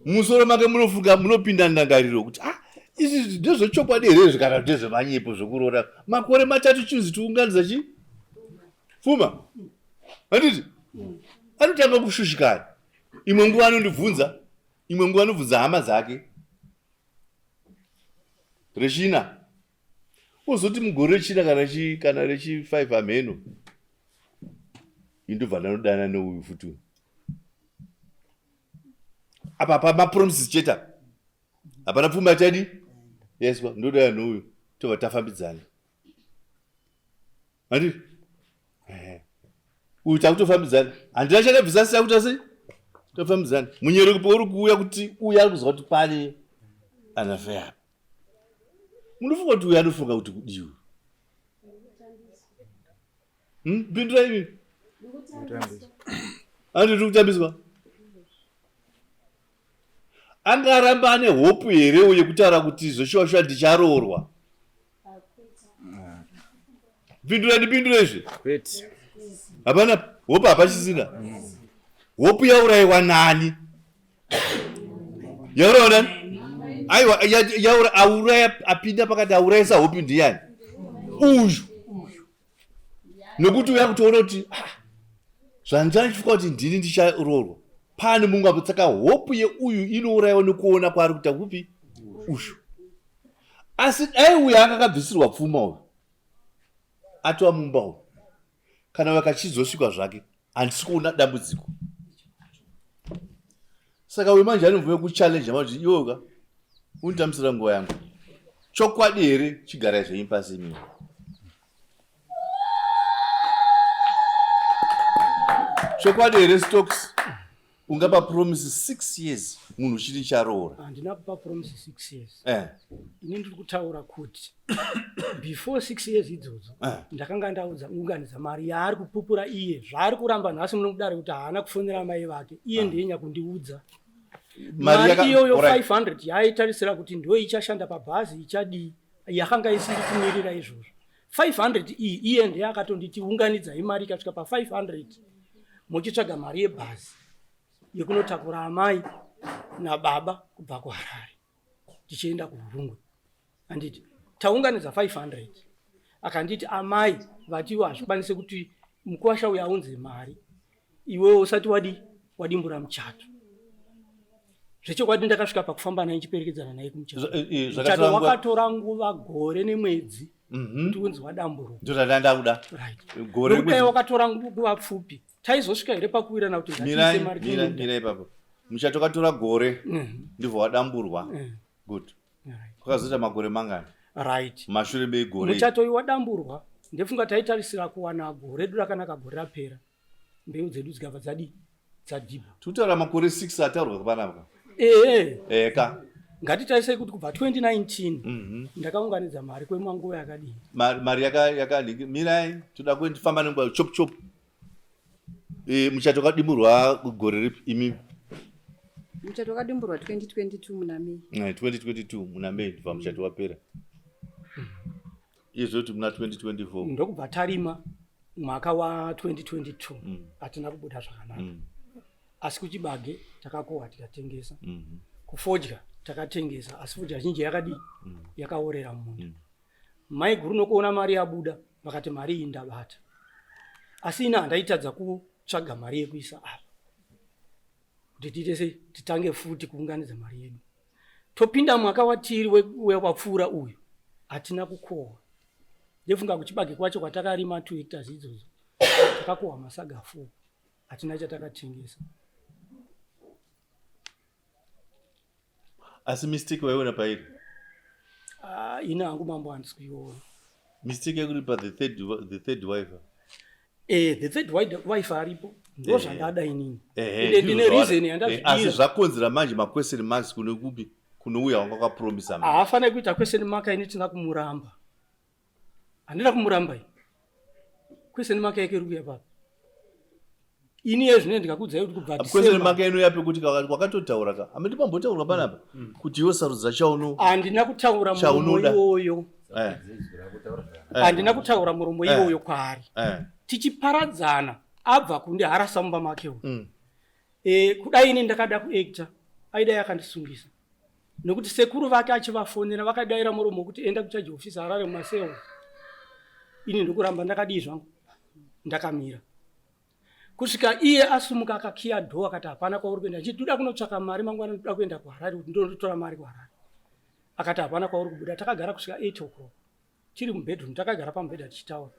Musoro make munofunga munopinda ndangariro kuti izvi ndezvechokwadi here zvikana ndezvemanyepo zvokurora makore matatu chuzi tiunganidza chi Fuma. Handiti? Anotanga kushushikana. Imwe nguva anondibvunza, imwe nguva anobvunza hama dzake. Rechina. Uzoti mugore rechina kana rechi5 ameno. Indobva ndanodana neuyu futi. Apa pamapromises cheta. Hapana pfuma chadi? Yes, ndodana neuyu. Tobva tafambidzana. Handiti? Uyu takutofambidzana. Handina chakabvisa sei kuti asi tofambidzana. Munyero uri kuuya kuti uya ari kuzwa kuti pane anafea. Munofunga kuti uya anofunga kuti kudiwe. Pindura ivi. Andiri kutambiswa. Angaramba ane hope here uye kutaura kuti zvoshosha ndicharoorwa. Pindura izvi. Kwete. Hapana hope hapachisina. Hope yaurayiwa nani? Yaurayiwa nani? Aiwa auraya apinda pakati aurayisa hope ndiani? Uyu. Nokuti uya kutoona kuti zvandichifuka kuti ndini ndicharoorwa. Pane mungu apo saka hope yeuyu inourayiwa nekuona kwaari kuita kupi? Uyu. Asi dai uya akakabvisirwa pfuma uyu. Atova mumba uyu. Kana vakachizosvikwa zvake handisi kuona dambudziko. Saka uyu manje anomvume kuchallenge kuti iwoka unditambisira nguva yangu. Chokwadi here chigara zveimba semimi. Chokwadi here stocks ungapa promise 6 years munhu chiri charoora. Handina kupa promise 6 years. Ini ndiri kutaura kuti before 6 years idzodzo ndakanga ndaunganidza mari yaari kupupura iye zvaari kuramba nhasi munokudare kuti haana kufonera mai vake iye ndiyenya kundiudza mari iyoyo 500 yaitarisira kuti ndo ichashanda pabhazi ichadii yakanga isiri kumirira izvozvo 500 iyi iye ndiye akatonditi unganidzai mari ikasvika pa500 muchitsvaga mari yebhazi yekunotakura amai nababa kubva kuHarare tichienda kuRungwe. Anditi taunganidza 500 akanditi amai vatiwa hazvikwanisi kuti mukwasha uya unze mari iwewe usati wadimbura muchato. Zvechokwadi ndakasvika pakufamba naye chiperekedzana naye kumuchato. Muchato wakatora nguva gore nemwedzi kuti unzi wadamburo. Ndoda. Right. Gore nemwedzi wakatora nguva pfupi. Taizosvika here pakuwirana kuti ngatise mari. Mira ipapo. Muchato wakatora gore ndibva wadamburwa. Good. Kwakazoita magore mangani? Right. Mashure megore. Muchato uyu wadamburwa ndefunga taitarisira kuwana gore redu rakanaka gore rapera. Mbeu dzedu dzikabva dzadhibha. Tutaura makore 6 ataurwa kupanapa. Eka. Ngatitarisei kuti kubva 2019 ndakaunganidza mari kwemanguva yakadini. Mari yakadini. Mirai toda kufamba nenguva chop chop. muchato wakadimurwa gore ripi imi? Muchato wakadimurwa 2022 muna Mei. 2022 muna Mei ndibva muchato wapera. Izvo kuti muna 2024 ndokubva tarima mwaka wa 2022 hatina kubuda zvakanaka. Asi kuchibage takakohwa tikatengesa. Kufodya takatengesa asi fodya zhinji yakadi yakaorera mumunda. Mai guru nokuona mari yabuda vakati mari iyi ndabata. Asi ina ndaitadza kutsvaga mari yekuisa apa. Kuti titese titange futi kuunganidza mari yedu. Topinda mwaka watiri wapfuura uyu hatina kukohwa. Ndefunga kuchibage kwacho kwatakarima 2 hectares idzodzo takakohwa masaga 4 hatina chatakatengesa. Asi mistake waiona pairi? Ina hangu mambo handisi kuiona. Mistake yekuti pa the third wife? The third wife aripo ndo zvandada inini. Ndine reason yandazvidira. Asi zvakonzera manje ma question marks kune kupi kunouya wanga kapromisa manje. Haafana kuita question mark ini tina kumuramba. Handina kumuramba iyi. Question mark yake iri kuya papi. Ini yezvino ndikakudzai kuti kubva December. Question mark ino yapi kuti wakatotaura ka. Amene pambotaura panapa kuti iwe sarudza chauno. Handina kutaura muromo iwoyo. Handina kutaura muromo iwoyo kwaari. Tichiparadzana abva kunde harasa mumba make uyu. Kudai ini ndakada kuacta aida yakandisungisa. Nokuti sekuru vake achivafonera vakadaira muromo kuti enda kuchaji ofisi Harare mumaseo. Ini ndokuramba ndakadii zvangu ndakamira. Kusvika iye asumuka akakiya dho akati hapana kwauri kuenda. Ndinoda kunotsvaka mari mangwana ndoda kuenda kuHarare kuti ndinotora mari kuHarare. Akati hapana kwauri kubuda. Takagara kusvika 8 o'clock. Tiri mubedroom takagara pamubhedha tichitaura.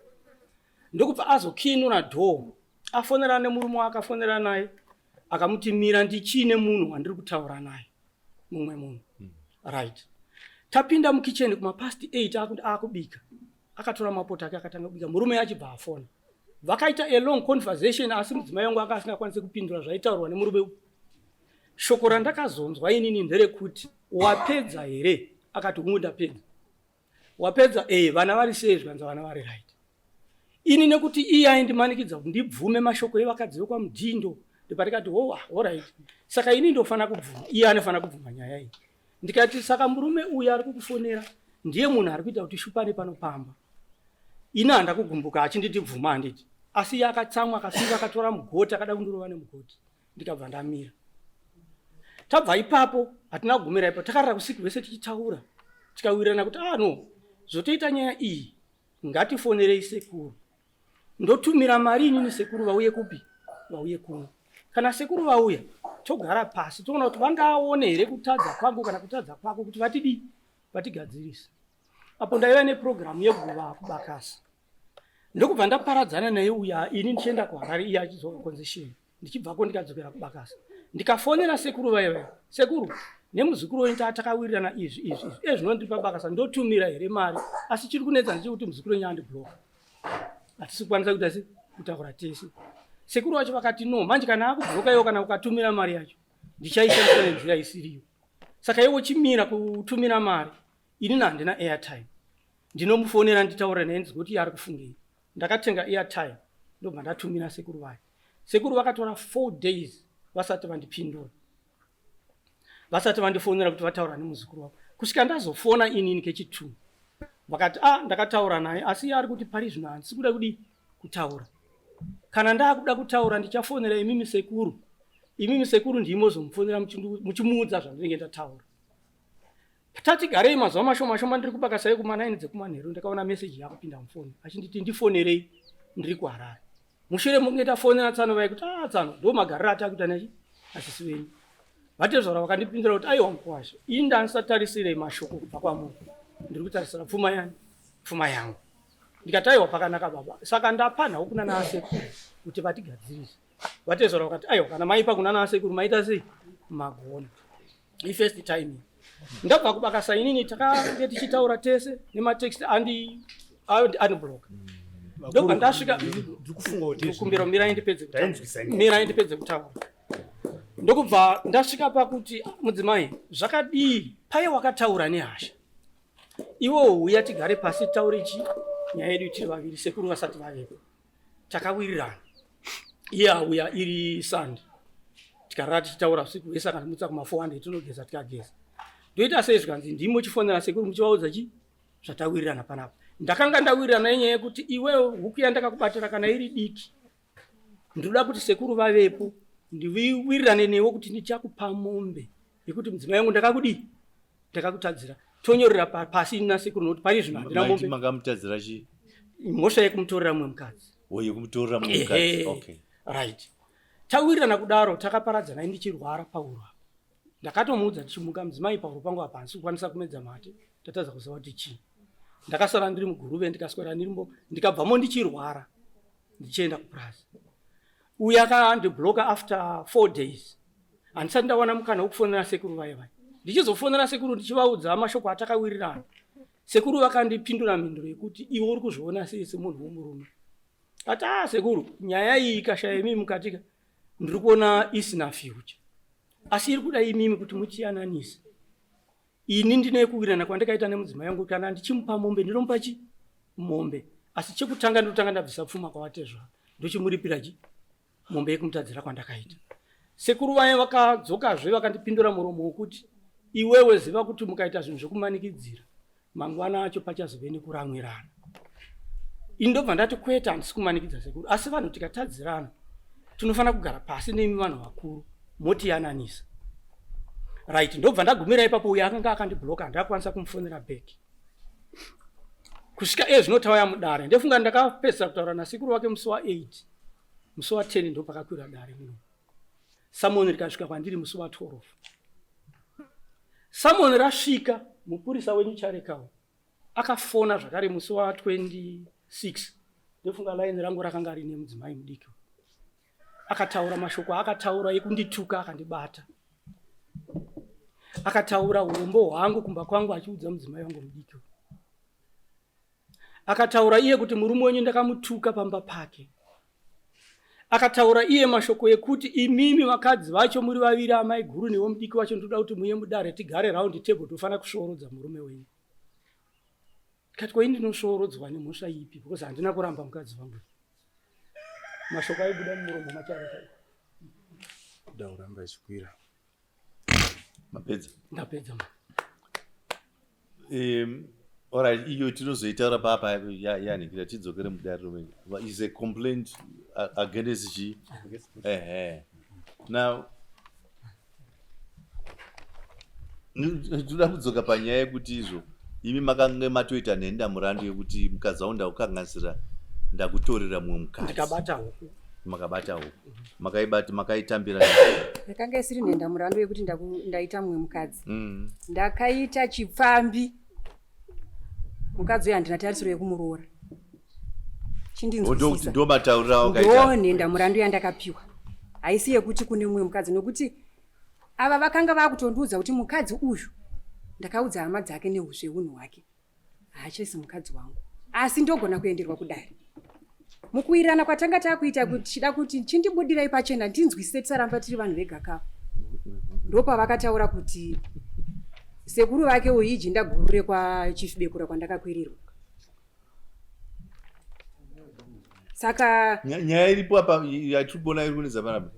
Ndokubva azokinura dho. Afonera nemurume akafonera naye. Akamuti mira ndichine munhu wandiri kutaura naye. Mumwe munhu. Right. Tapinda mukitchen kuma past 8 akubika. Akatora mapoto ake akatanga kubika. Murume achibva afona. Vakaita a long conversation asi mudzimai wangu akasingakwanisi kupindura zvaitaurwa nemurume. Shoko randakazonzwa inini nderekuti wapedza here? Akati umwe ndapedza. Wapedza vana vari sei? Zvanzi vana vari right. Ini nekuti iye aindimanikidza kuti ndibvume mashoko evakadzi vekwamudhindo ndipatikati all right. Saka ini ndofana kubvuma, iye anofana kubvuma nyaya iyi. Ndikati saka murume uyu ari kukufonera ndiye munhu ari kuita kuti shupane panopamba. Ina handakugumbuka achinditi bvuma handiti. Asi iye akatsamwa akasimba akatora mugoti akada kundorova nemugoti. Ndikabva ndamira. Tabva ipapo hatina kugumira ipapo takarara usiku hwese tichitaura. Tikawirirana kuti no zvotoita nyaya iyi ngatifonerei sekuru. Ndotumira mari inini sekuru vauye kupi? Vauye kuno. Kana sekuru vauya togara pasi toona kuti vangaone here kutadza kwangu kana kutadza kwako kuti vatidi vatigadzirisa. Apo ndaiva neprogramu yeguva kubakasa. Ndokubva ndaparadzana naye uya ini ndichienda kuHarare iye achizokonzesheni. Ndichibvako ndikadzokera kubakasa. Ndikafonera sekuru vaiva. Sekuru nemuzukuru wenyu takawirirana izvi. Zvinondiripa bakasa ndotumira here mari. Asi chiri kunetsa ndechekuti muzukuru wenyu andibloka. Hatisi kukwanisa kuti kutaura tese. Sekuru wacho vakati no, manje kana akubloka iwo kana ukatumira mari yacho ndichaishandisa nenzira isiriyo. Saka iwo chimira kutumira mari. Ini handina airtime. Ndinomufonera nditaura naye ndizoti ari kufungei. Ndakatenga airtime ndobva ndatumira sekuru vayo. Sekuru vakatora 4 days vasati vandipindura. Vasati vandifonera kuti vataura nemuzukuru wavo. Kusvika ndazofona inini kechi2. Vakati ndakataura naye asi ari kuti pari zvino handisi kuda kudi kutaura. Kana ndakuda kutaura ndichafonera imimi sekuru. Imimi sekuru ndimo zomufonera muchimuudza zvandinenge ndataura. Tati garei mazuva mashoma ndiri kubakasa yekuma9 dzekumanheru ndakaona message yakupinda mufoni achinditi ndifonerei ndiri kuHarare. Mushure munge tafonera Tsano vai kuti Tsano ndo magariro atakuita nachi asisi wenyu. Vatezvara vakandipindura kuti aiwa mukwasha. Ini ndanisatarisirei mashoko kubva kwamunhu. Ndiri kutarisira pfuma yangu. Ndikati aiwa pakanaka baba. Saka ndapa nhau kuna nasekuru kuti vatigadzirise. Vatezvara vakati aiwa kana maipa kuna nasekuru maita sei? Magona. First time. Ndabva kubakasa inini takanga tichitaura tese nematext andiblock. Ndobva ndasvika ndikufunga kuti kukumbira mira indipedze kutaura. Ndokubva ndasvika pakuti mudzimai zvakadii pai wakataura nehasha. Iwo uya tigare pasi taure nyaya yedu tiri vaviri sekuru vasati vavepo. Takawirirana. iyauya iri sandi tikarara tichitaura usiku hwese kana timutsa kuma400 tinogeza tikageza ndoita sei zvikanzi ndimo chifonera sekuru muchivaudza chi zvatawirirana panapa ndakanga ndawirirana nenyaya yekuti iwewe huku yandakakubatira kana iri diki ndinoda kuti sekuru vavepo ndiwirirane newe kuti ndichakupa mombe yekuti mudzimai wangu ndakakutadzira tonyorera pasi ina sekuru nokuti pari zvino handina mombe makamutadzira chi mhosva yekumutorera mumwe mukadzi yekumutorera mumwe mukadzi okay right tawirirana kudaro takaparadzana ndichirwara paurwa ndakatomuudza ndichimuka mudzimai pauro pangu apa handisi kukwanisa kumedza mate tatadza kuziva kuti chii ndakasara ndiri muguruve ndikaswera ndirimbo ndikabvamo ndichirwara ndichienda kupurazi uyu akandibloka after 4 days handisati ndawana mukana wekufonera sekuru vaivai ndichizofonera sekuru ndichivaudza mashoko atakawirirana sekuru vakandipindura mhinduro yekuti iwe uri kuzviona sei semunhu womurume ati sekuru nyaya iyi ikashaya imimi mukatika ndiri kuona isina future asi iri kuda imimi kuti muchiyananisa ini ndine kuwirirana kwandikaita nemudzimai wangu kana ndichimupa mombe ndinomupa chi mombe asi chekutanga ndotanga ndabvisa pfuma kwawatezva ndochimuripira chi mombe yekumutadzira kwandakaita sekuru vaye vakadzokazve vakandipindura muromo wokuti iwewe ziva kuti mukaita zvinhu zvekumanikidzira mangwana acho pachazove nekuramwirana ini ndobva ndati kwete handisi kumanikidza sekuru asi vanhu tikatadzirana tinofanira kugara pasi neimi vanhu vakuru motiyananisa right ndobva ndagumira ipapo uyo akanga akandibloka ndakwanisa kumufonera back kusvika zvinotauya mudare ndefunga ndakapedzisa kutaura nasekuru wake musi wa8 musi wa10 ndo pakakwira dare muno samoni rikasvika kwandiri musi wa12 samoni rasvika mupurisa wenyu charekawo akafona zvakare musi wa26 ndefunga laini rangu rakanga rine mudzimai mudiki akataura mashoko akataura ekundituka akandibata akataura urombo hwangu kumba kwangu achiudza mudzimai wangu mudiki akataura iye kuti murume wenyu ndakamutuka pamba pake akataura iye mashoko ekuti imimi vakadzi vacho muri vaviri amai guru newo mudiki wacho ndoda kuti muye mudare tigare raundi table tofanira kushorodza murume wenyu kati kwa ndinoshorodzwa nemhosva ipi because handina kuramba mukadzi wangu mashoko aibuda mumuromo machareka kuda kuramba ichikwira mapedza ndapedza alright iyo tinozoitaura papa yanikira tidzokere mudare romwe is a complaint against chi now ndoda kudzoka panyaya yekuti izvo imi makange matoita nhenda murandu yekuti mukadzi wangu ndakukanganisira ndakutorera mumwe mukadzi ndikabata huku makabata huku makaitambira yakanga isiri nhenda murandu yekuti ndaita mumwe mukadzi ndakaita chipfambi mukadzi uyu handina tarisiro yekumuroora chindinzwisisa ndo mataurira ndo nhenda murandu yandakapiwa haisi yekuti kune mumwe mukadzi nokuti ava vakanga vakutondiudza kuti mukadzi uyu ndakaudza hama dzake neuzveunhu hwake haachasi mukadzi wangu asi ndogona kuenderwa kudare mukuwirirana kwatanga takuita kuchida kuti chindibudirai pachena ndinzwisise tisaramba tiri vanhu vegakava ndopavakataura kuti sekuru vake uyu ijinda guru rekwachifibekura kwandakakwirirwa saka nyaya iripo apa yatibona iri kunetsa panapa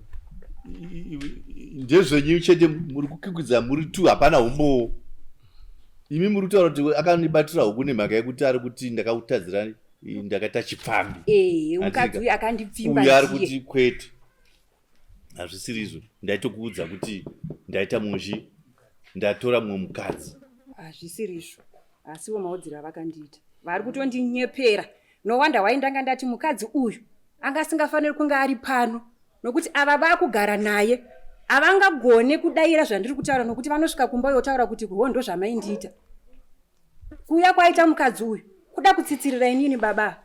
ndezvenyu chete muri kukikwidza muri tu hapana umbowo imi muri kutaura kuti akanibatira huku nemhaka yekuti ari kuti ndakakutadzira ndakaita chipfambi mukadzi uyu akandipfimba uyu ari kuti kwete hazvisiri izvo ndaitokuudza kuti ndaita muzhi ndatora mumwe mukadzi hazvisiri izvo asiwo maudziro avakandiita vari kutondinyepera nowanda wai ndanga ndati mukadzi uyu anga asingafaniri kunge ari pano nokuti ava vakugara naye havangagone kudayira zvandiri kutaura nokuti vanosvika kumba yotaura kuti kuhondo zvamaindiita kuuya kwaita mukadzi uyu kuda kutsitsirira inini baba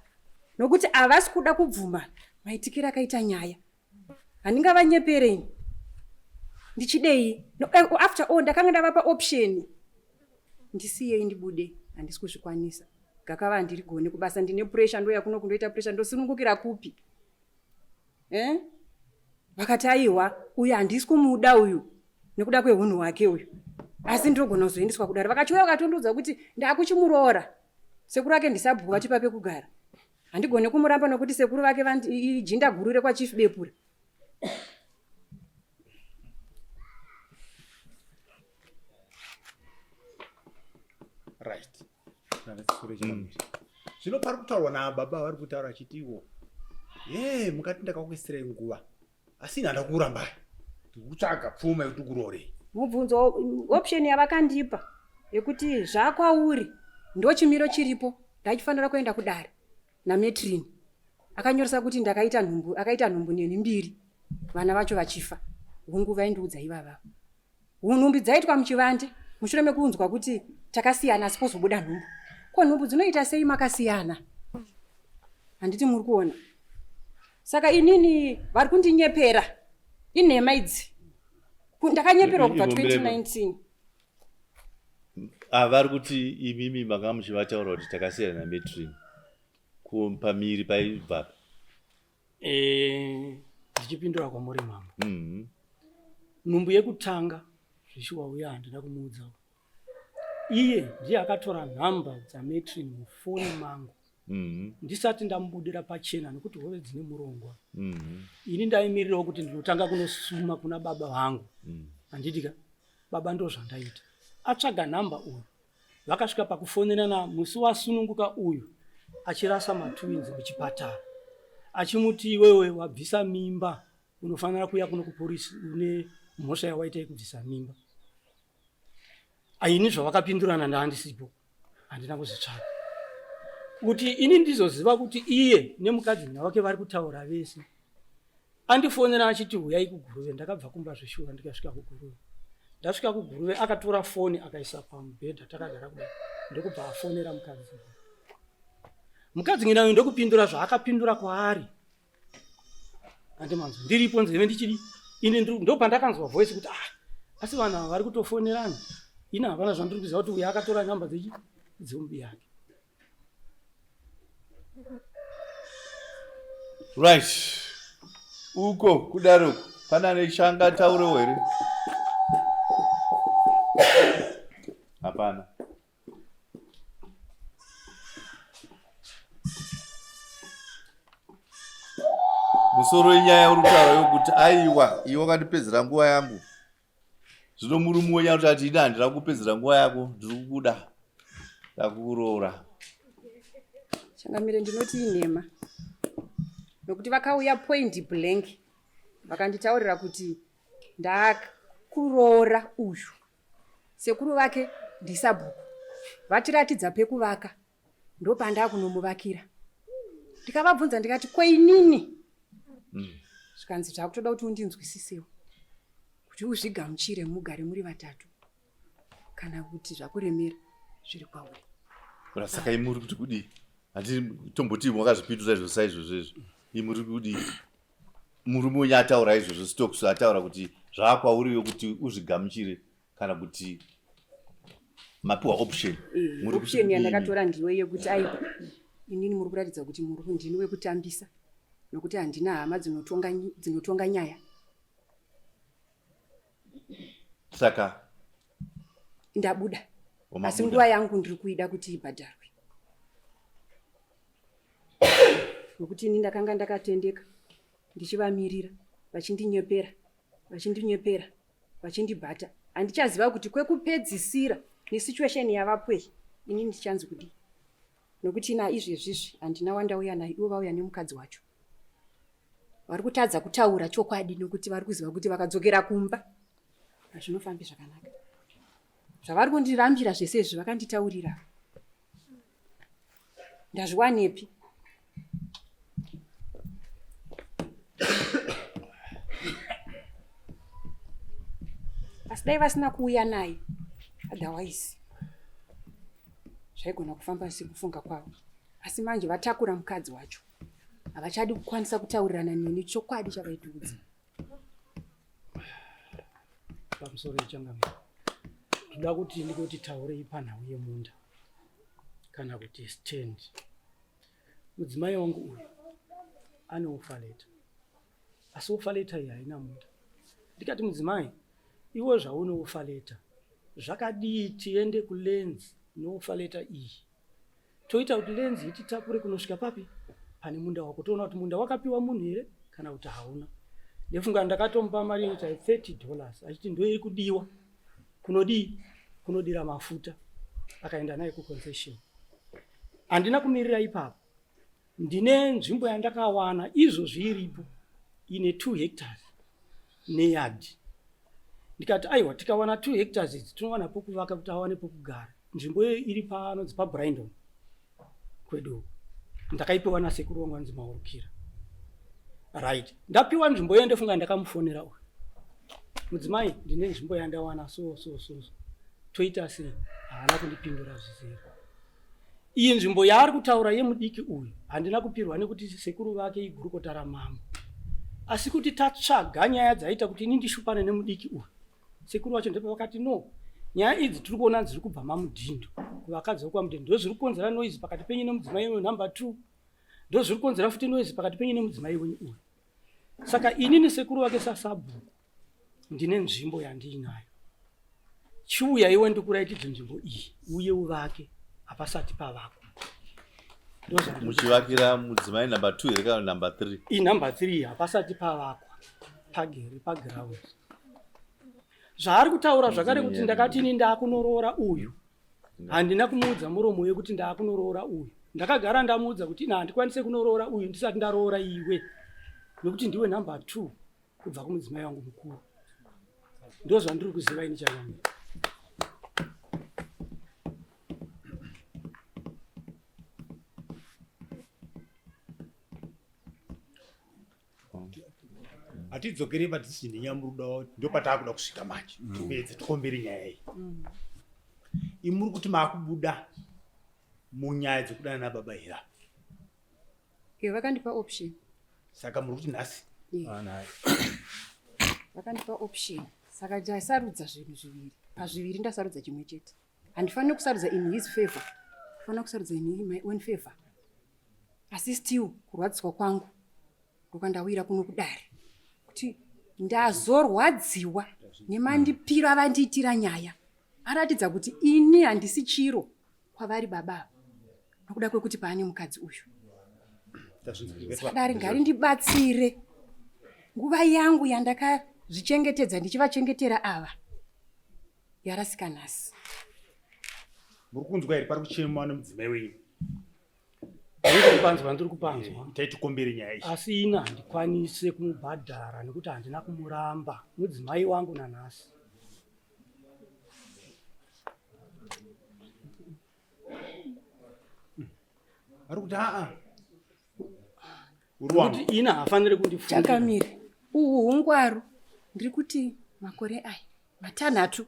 nokuti havasi kuda kubvuma maitikira akaita nyaya handingavanyepereni ndichidei after all ndakanga ndavapa option ndisiyei ndibude handisi kuzvikwanisa gakava handirigone kubasa ndine pressure ndo yakuno kundoita pressure ndosunungukira kupi vakati aiwa uyu handisi kumuda uyu nekuda kweunhu hwake uyu asi ndinogona kuzoendeswa kudare vakachiuya vakatondiudza kuti ndakuchimuroora sekuru vake ndisabhuva chipa pekugara handigone kumuramba nokuti sekuru vake ijinda guru rekwachifibepura Right. Zvino pari kutaurwa nababa vari kutaura achitiwo mukati ndakakuisirei nguva asi nhanda kurambai tikutsvaga pfuma yekuti kurorei. Mubvunzo option yavakandipa yekuti zvakwauri ndo chimiro chiripo ndachifanira kuenda kudare nametrini akanyoresa kuti ndakaita nhumbu neni mbiri vana vacho vachifa. Hunguva indiudza ivava nhumbi dzaitwa muchivande mushure mekuunzwa kuti takasiyana asi pozobuda nhumbu. Ko nhumbu dzinoita sei makasiyana? Handiti muri kuona? Saka inini vari kundinyepera inhema idzi. Ndakanyepera kubva 2019. Vari kuti imimi manga muchivataura kuti takasiyana nametrini pamiri paibva. Ndichipindura kwamuri mama. Nhumbu yekutanga zvishuwa uya handina kumuudza. Iye ndiye akatora nhamba dzametrini mufoni mangu ndisati ndamubudira pachena nekuti hove dzine murongwa. Ini ndaimirirawo kuti ndinotanga kunosuma kuna baba vangu. Handitika baba ndo zvandaita. Atsvaga nhamba uyu vakasvika pakufonerana musi wasununguka uyu achirasa matwinzi muchipatara achimuti iwewe wabvisa mimba unofanira kuya kuno kupolisi une mhosva yawaita yekubvisa mimba. Aini zvavakapindurana ndaandisipo handina kuzvitsvaga kuti ini ndizoziva kuti iye nemukadzi wake vari kutaura vese. Andifonera achiti huyai kuguruve. Ndakabva kumba zveshuwa ndikasvika kuguruve. Ndasvika kuguruve akatora foni akaisa pamubhedha takagara kudai ndokubva afonera mukadzi. Mukadzi nginayo ndokupindura zvaakapindura kwaari. Andimanzo ndiripo nzeve ndichiri ine ndopandakanzwa voice kuti asi vanhu vari kutofonerana. Ina havana zvandiri kuziva kuti uya akatora nhamba dzombi yake. Right. Uko kudaroko pana nechanga tauro here? Hapana. Musoro inyaya uri kutaura yokuti aiwa iwe wakandipedzera nguva yangu. Zvino murume wenyaya kuti ati ida handira kupedzera nguva yako ndiri kukuda ndakuroora. Changamire ndinoti inhema nokuti vakauya point blank vakanditaurira kuti ndakuroora uyu sekuru vake ndisabhuku vatiratidza pekuvaka ndopandakunomuvakira. Ndikavabvunza ndikati kweinini zvikanzi zvakutoda kuti undinzwisisewo kuti uzvigamuchire mugare muri vatatu kana kuti zvakuremera zviri kwauri. Saka imuri kuti kudii? Hati tomboti mwakazvipindura izvo saizvozvo. Imuri kudii? Murume wenyu ataura izvozvo Stokes ataura kuti zvakwauriwo kuti uzvigamuchire kana kuti mapiwa option. Option yandakatora ndiwe yekuti aiwa inini muri kuratidza kuti ndini wekutambisa nokuti handina hama dzinotonga nyaya. Saka ndabuda asi nguva yangu ndiri kuida kuti ibhadharwe nokuti ini ndakanga ndakatendeka ndichivamirira vachindinyepera vachindibhata. Handichaziva kuti kwekupedzisira nesituation yavapwei ini ndichanzi kudii nokuti naizvezvizvi handina wandauya naye ivo vauya nemukadzi wacho. Vari kutadza kutaura chokwadi nokuti vari kuziva kuti vakadzokera kumba hazvinofambi zvakanaka. Zvavari kundirambira zvese izvi vakanditaurira ndazviwanepi? Asi dai vasina kuuya naye otherwise zvaigona kufamba sekufunga kwavo. Asi manje vatakura mukadzi wacho havachadi kukwanisa kutaurirana neni chokwadi chavaitiudza. Pamusoro yechangamira ndoda kuti ndikoti taurei panhau yemunda kana kuti stand. Mudzimai wangu uyu ane ufaleta asi ufaleta iyi haina munda. Ndikati mudzimai iwe zvaune ufaleta zvakadii tiende kulenzi noufaleta iyi toita kuti lenzi ititapure kunosvika papi pane munda wako toona kuti munda wakapiwa munhu here kana kuti hauna. ndefunga ndakatomba mari inoita $30 achiti ndoiri kudiwa kunodira mafuta, akaenda naye kuconcession. Handina kumirira ipapo, ndine nzvimbo yandakawana izvo zviripo ine 2 hectares neyadhi. Ndikati aiwa, tikawana 2 hectares idzi tinowana pokuvaka kuti awane pokugara. Nzvimbo iri panodzi paBrandon kwedu. Ndakaipiwa nasekuru wangu anzi Maurukira. Right. Ndapiwa nzvimbo iyo ndofunga ndakamufonera uyu. Mudzimai, ndine nzvimbo yandawana so. Toita sei? Haana kundipindura zvizere. Iyi nzvimbo yaari kutaura yemudiki uyu handina kupirwa nekuti sekuru vake igurukota ramambo. Asi kuti tatsvaga nyaya dzaita kuti ini ndishupane nemudiki uyu. Sekuru wacho ndipo vakati no. Nyaya idzi tiri kuona dziri kubva mamudhindo. Kuvakadzi vokwamudhindo ndozviri kukonzera noizi pakati penyu nemudzimai wenyu number 2. Ndozviri kukonzera futi noizi pakati penyu nemudzimai wenyu uyu. Saka ini nesekuru wake sasabhuku ndine nzvimbo yandiinayo. Chiuya iwe ndikuraitidze nzvimbo iyi uye uvake hapasati pavakwa. Muchivakira mudzimai number 2 here kana number 3? Iyi number 3 hapasati pavakwa pagere paground. Zvaari kutaura zvakare kuti ndakati ini ndakunoroora uyu. Handina kumuudza muromo wekuti ndakunoroora uyu. Ndakagara ndamuudza kuti ina handikwanise kunoroora uyu ndisati ndaroora iwe. Nokuti ndiwe number 2 kubva kumudzimai wangu mukuru. Ndozvandiri kuziva ini chaiwangu. Hatidzokere patisindi nyamuruda ndopatakuda kusvika manje. Tupedze tikombere nyaya iyi. Imuri kuti makubuda munyaya dzekudana nababa hira. Iwe vakandipa option. Saka muri kuti nhasi. Vakandipa option. Saka ndasarudza zvinhu zviviri. Pazviviri ndasarudza chimwe chete. Handifaniri kusarudza in his favor. Ndinofanira kusarudza in my own favor. Asi still kurwadziwa kwangu ndokandawira kuno kudare. Kuti ndazorwadziwa nemandipiro avandiitira nyaya. Aratidza kuti ini handisi chiro kwavari baba. Nokuda kwekuti paane mukadzi uyu. Sadari ngari ndibatsire. Nguva yangu yandakazvichengetedza ndichivachengetera ava yarasika nhasi. Muri kunzwa here pari kuchema nemudzimai wenyu? Ndiri kupanzwa. Taitikombere nyaya iyi. Asi ina handikwanise kumubhadhara nekuti handina kumuramba. Mudzimai wangu nanhasi. Ari kuti kuti ina hafaniri kundifungira. Chakamire. Hungwaru. Ndiri kuti makore aya 6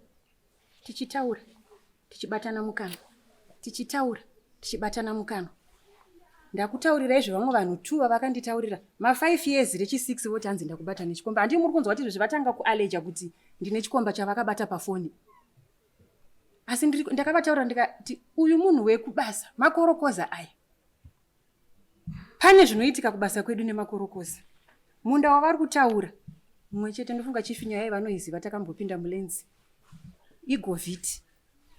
tichitaura tichibatana mukana. Tichitaura tichibatana mukana. Ndakutaurira izvo vamwe vanhu 2 vakanditaurira. 5 years rechi 6 voti hanzi ndakubata nechikomba. Handii muri kunzwa kuti zvatanga kualeja kuti ndine chikomba chavakabata pafoni. Asi ndakavataura ndikati uyu munhu wekubasa makorokoza aya. Pane zvinoitika kubasa kwedu nemakorokoza. Munda wavari kutaura. Mumwe chete ndofunga chifinyo yai vanoiziva takambopinda mulenzi. Igovhiti.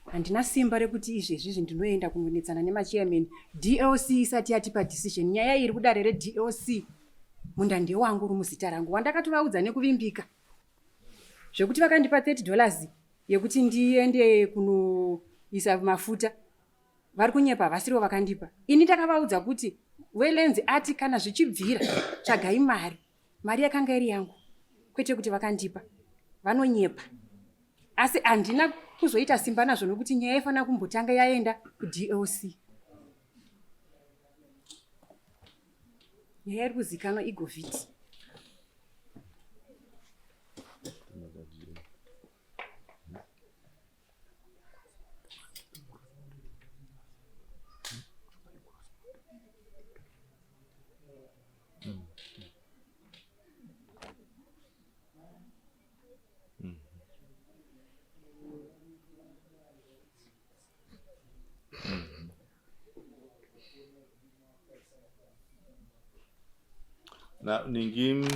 Handina simba rekuti izvezvi ndinoenda kunonetsana nemachairman. DLC isati yatipa decision. Nyaya iri kudare reDLC. Munda ndewangu uri muzita rangu. Wandakatovaudza nekuvimbika. Zvekuti vakandipa $30 yekuti ndiende kunoisa mafuta. Vari kunyepa vasiriwo vakandipa. Ini ndakavaudza kuti welenzi ati kana zvichibvira tsvagai mari. Mari yakanga iri yangu. Kwete kuti vakandipa. Vanonyepa. Asi handina kuzoita simba nazvo nokuti nyaya ifana kumbotanga yaenda kuDLC. Nyaya iri kuzikanwa igovhiti. Na ningi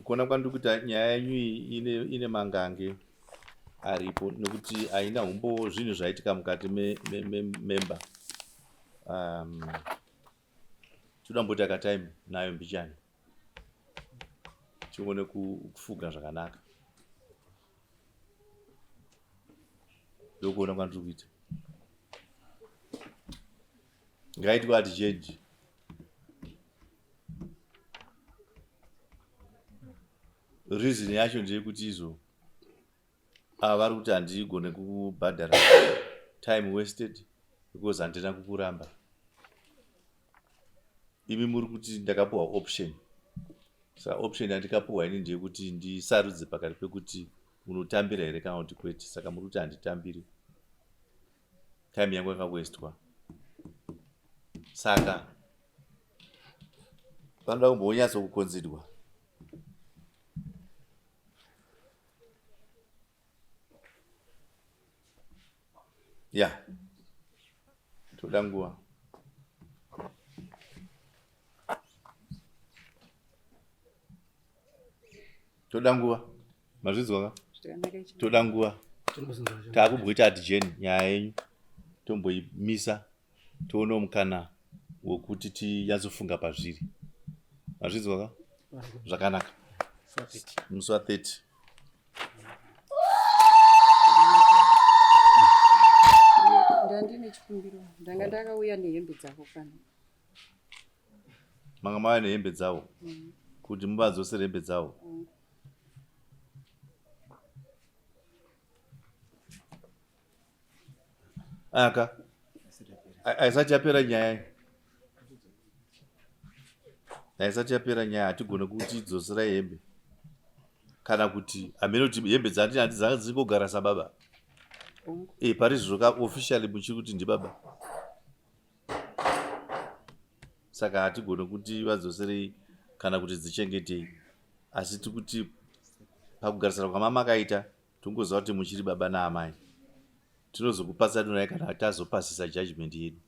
kuona kwandi kuti nyaya yenyu ine mangange aripo nekuti haina humbo zvinhu zvaitika mukati mememba. Toda mboti akatime nayo mbichani. tione kufuga zvakanaka. Ndokuona kwandiri kuita. Ngaitwa hatichendi. Reason yacho ndeyekuti izvo ava vari kuti handigone kubhadhara time wasted because handina kukuramba. Imi muri kuti ndakapuhwa option. Saka option yandikapuhwa ini ndeyekuti ndisarudze pakati pekuti unotambira here kana kuti kwete. Saka muri kuti handitambiri. Time yangu yakawestwa. Saka panoda kumbonyatso kukonzerwa. Ya. Toda nguva. Toda nguva. Mazvizwa ka? Toda nguva. Taakubwita hatijeni nyaya yenyu. Tomboimisa. Toona mukana wokuti tinyatsofunga pazviri. Mazvizwa ka? Zvakanaka. Musi wa30. Ndandine chikumbiro. Ndanga ndakauya nehembe dzako kana. Manga mauya nehembe dzavo. Kuti muvadzosere hembe dzavo. Aka. Haisati yapera nyaya. Haisati yapera nyaya. Hatigone kuti dzoserai hembe. Kana kuti hamene kuti hembe dzanga dzingogara sababa. Pari zvoka officially muchiri kuti ndibaba. Saka hatigone kuti vadzoserei kana kuti dzichengetei. Asi tikuti pakugarisana kwamama akaita tongoziva kuti muchiri baba naamai. Tinozokupasa donai kana tazopasisa judgment yedu.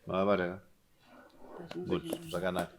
Mavabata ka? Good. Zvakanaka.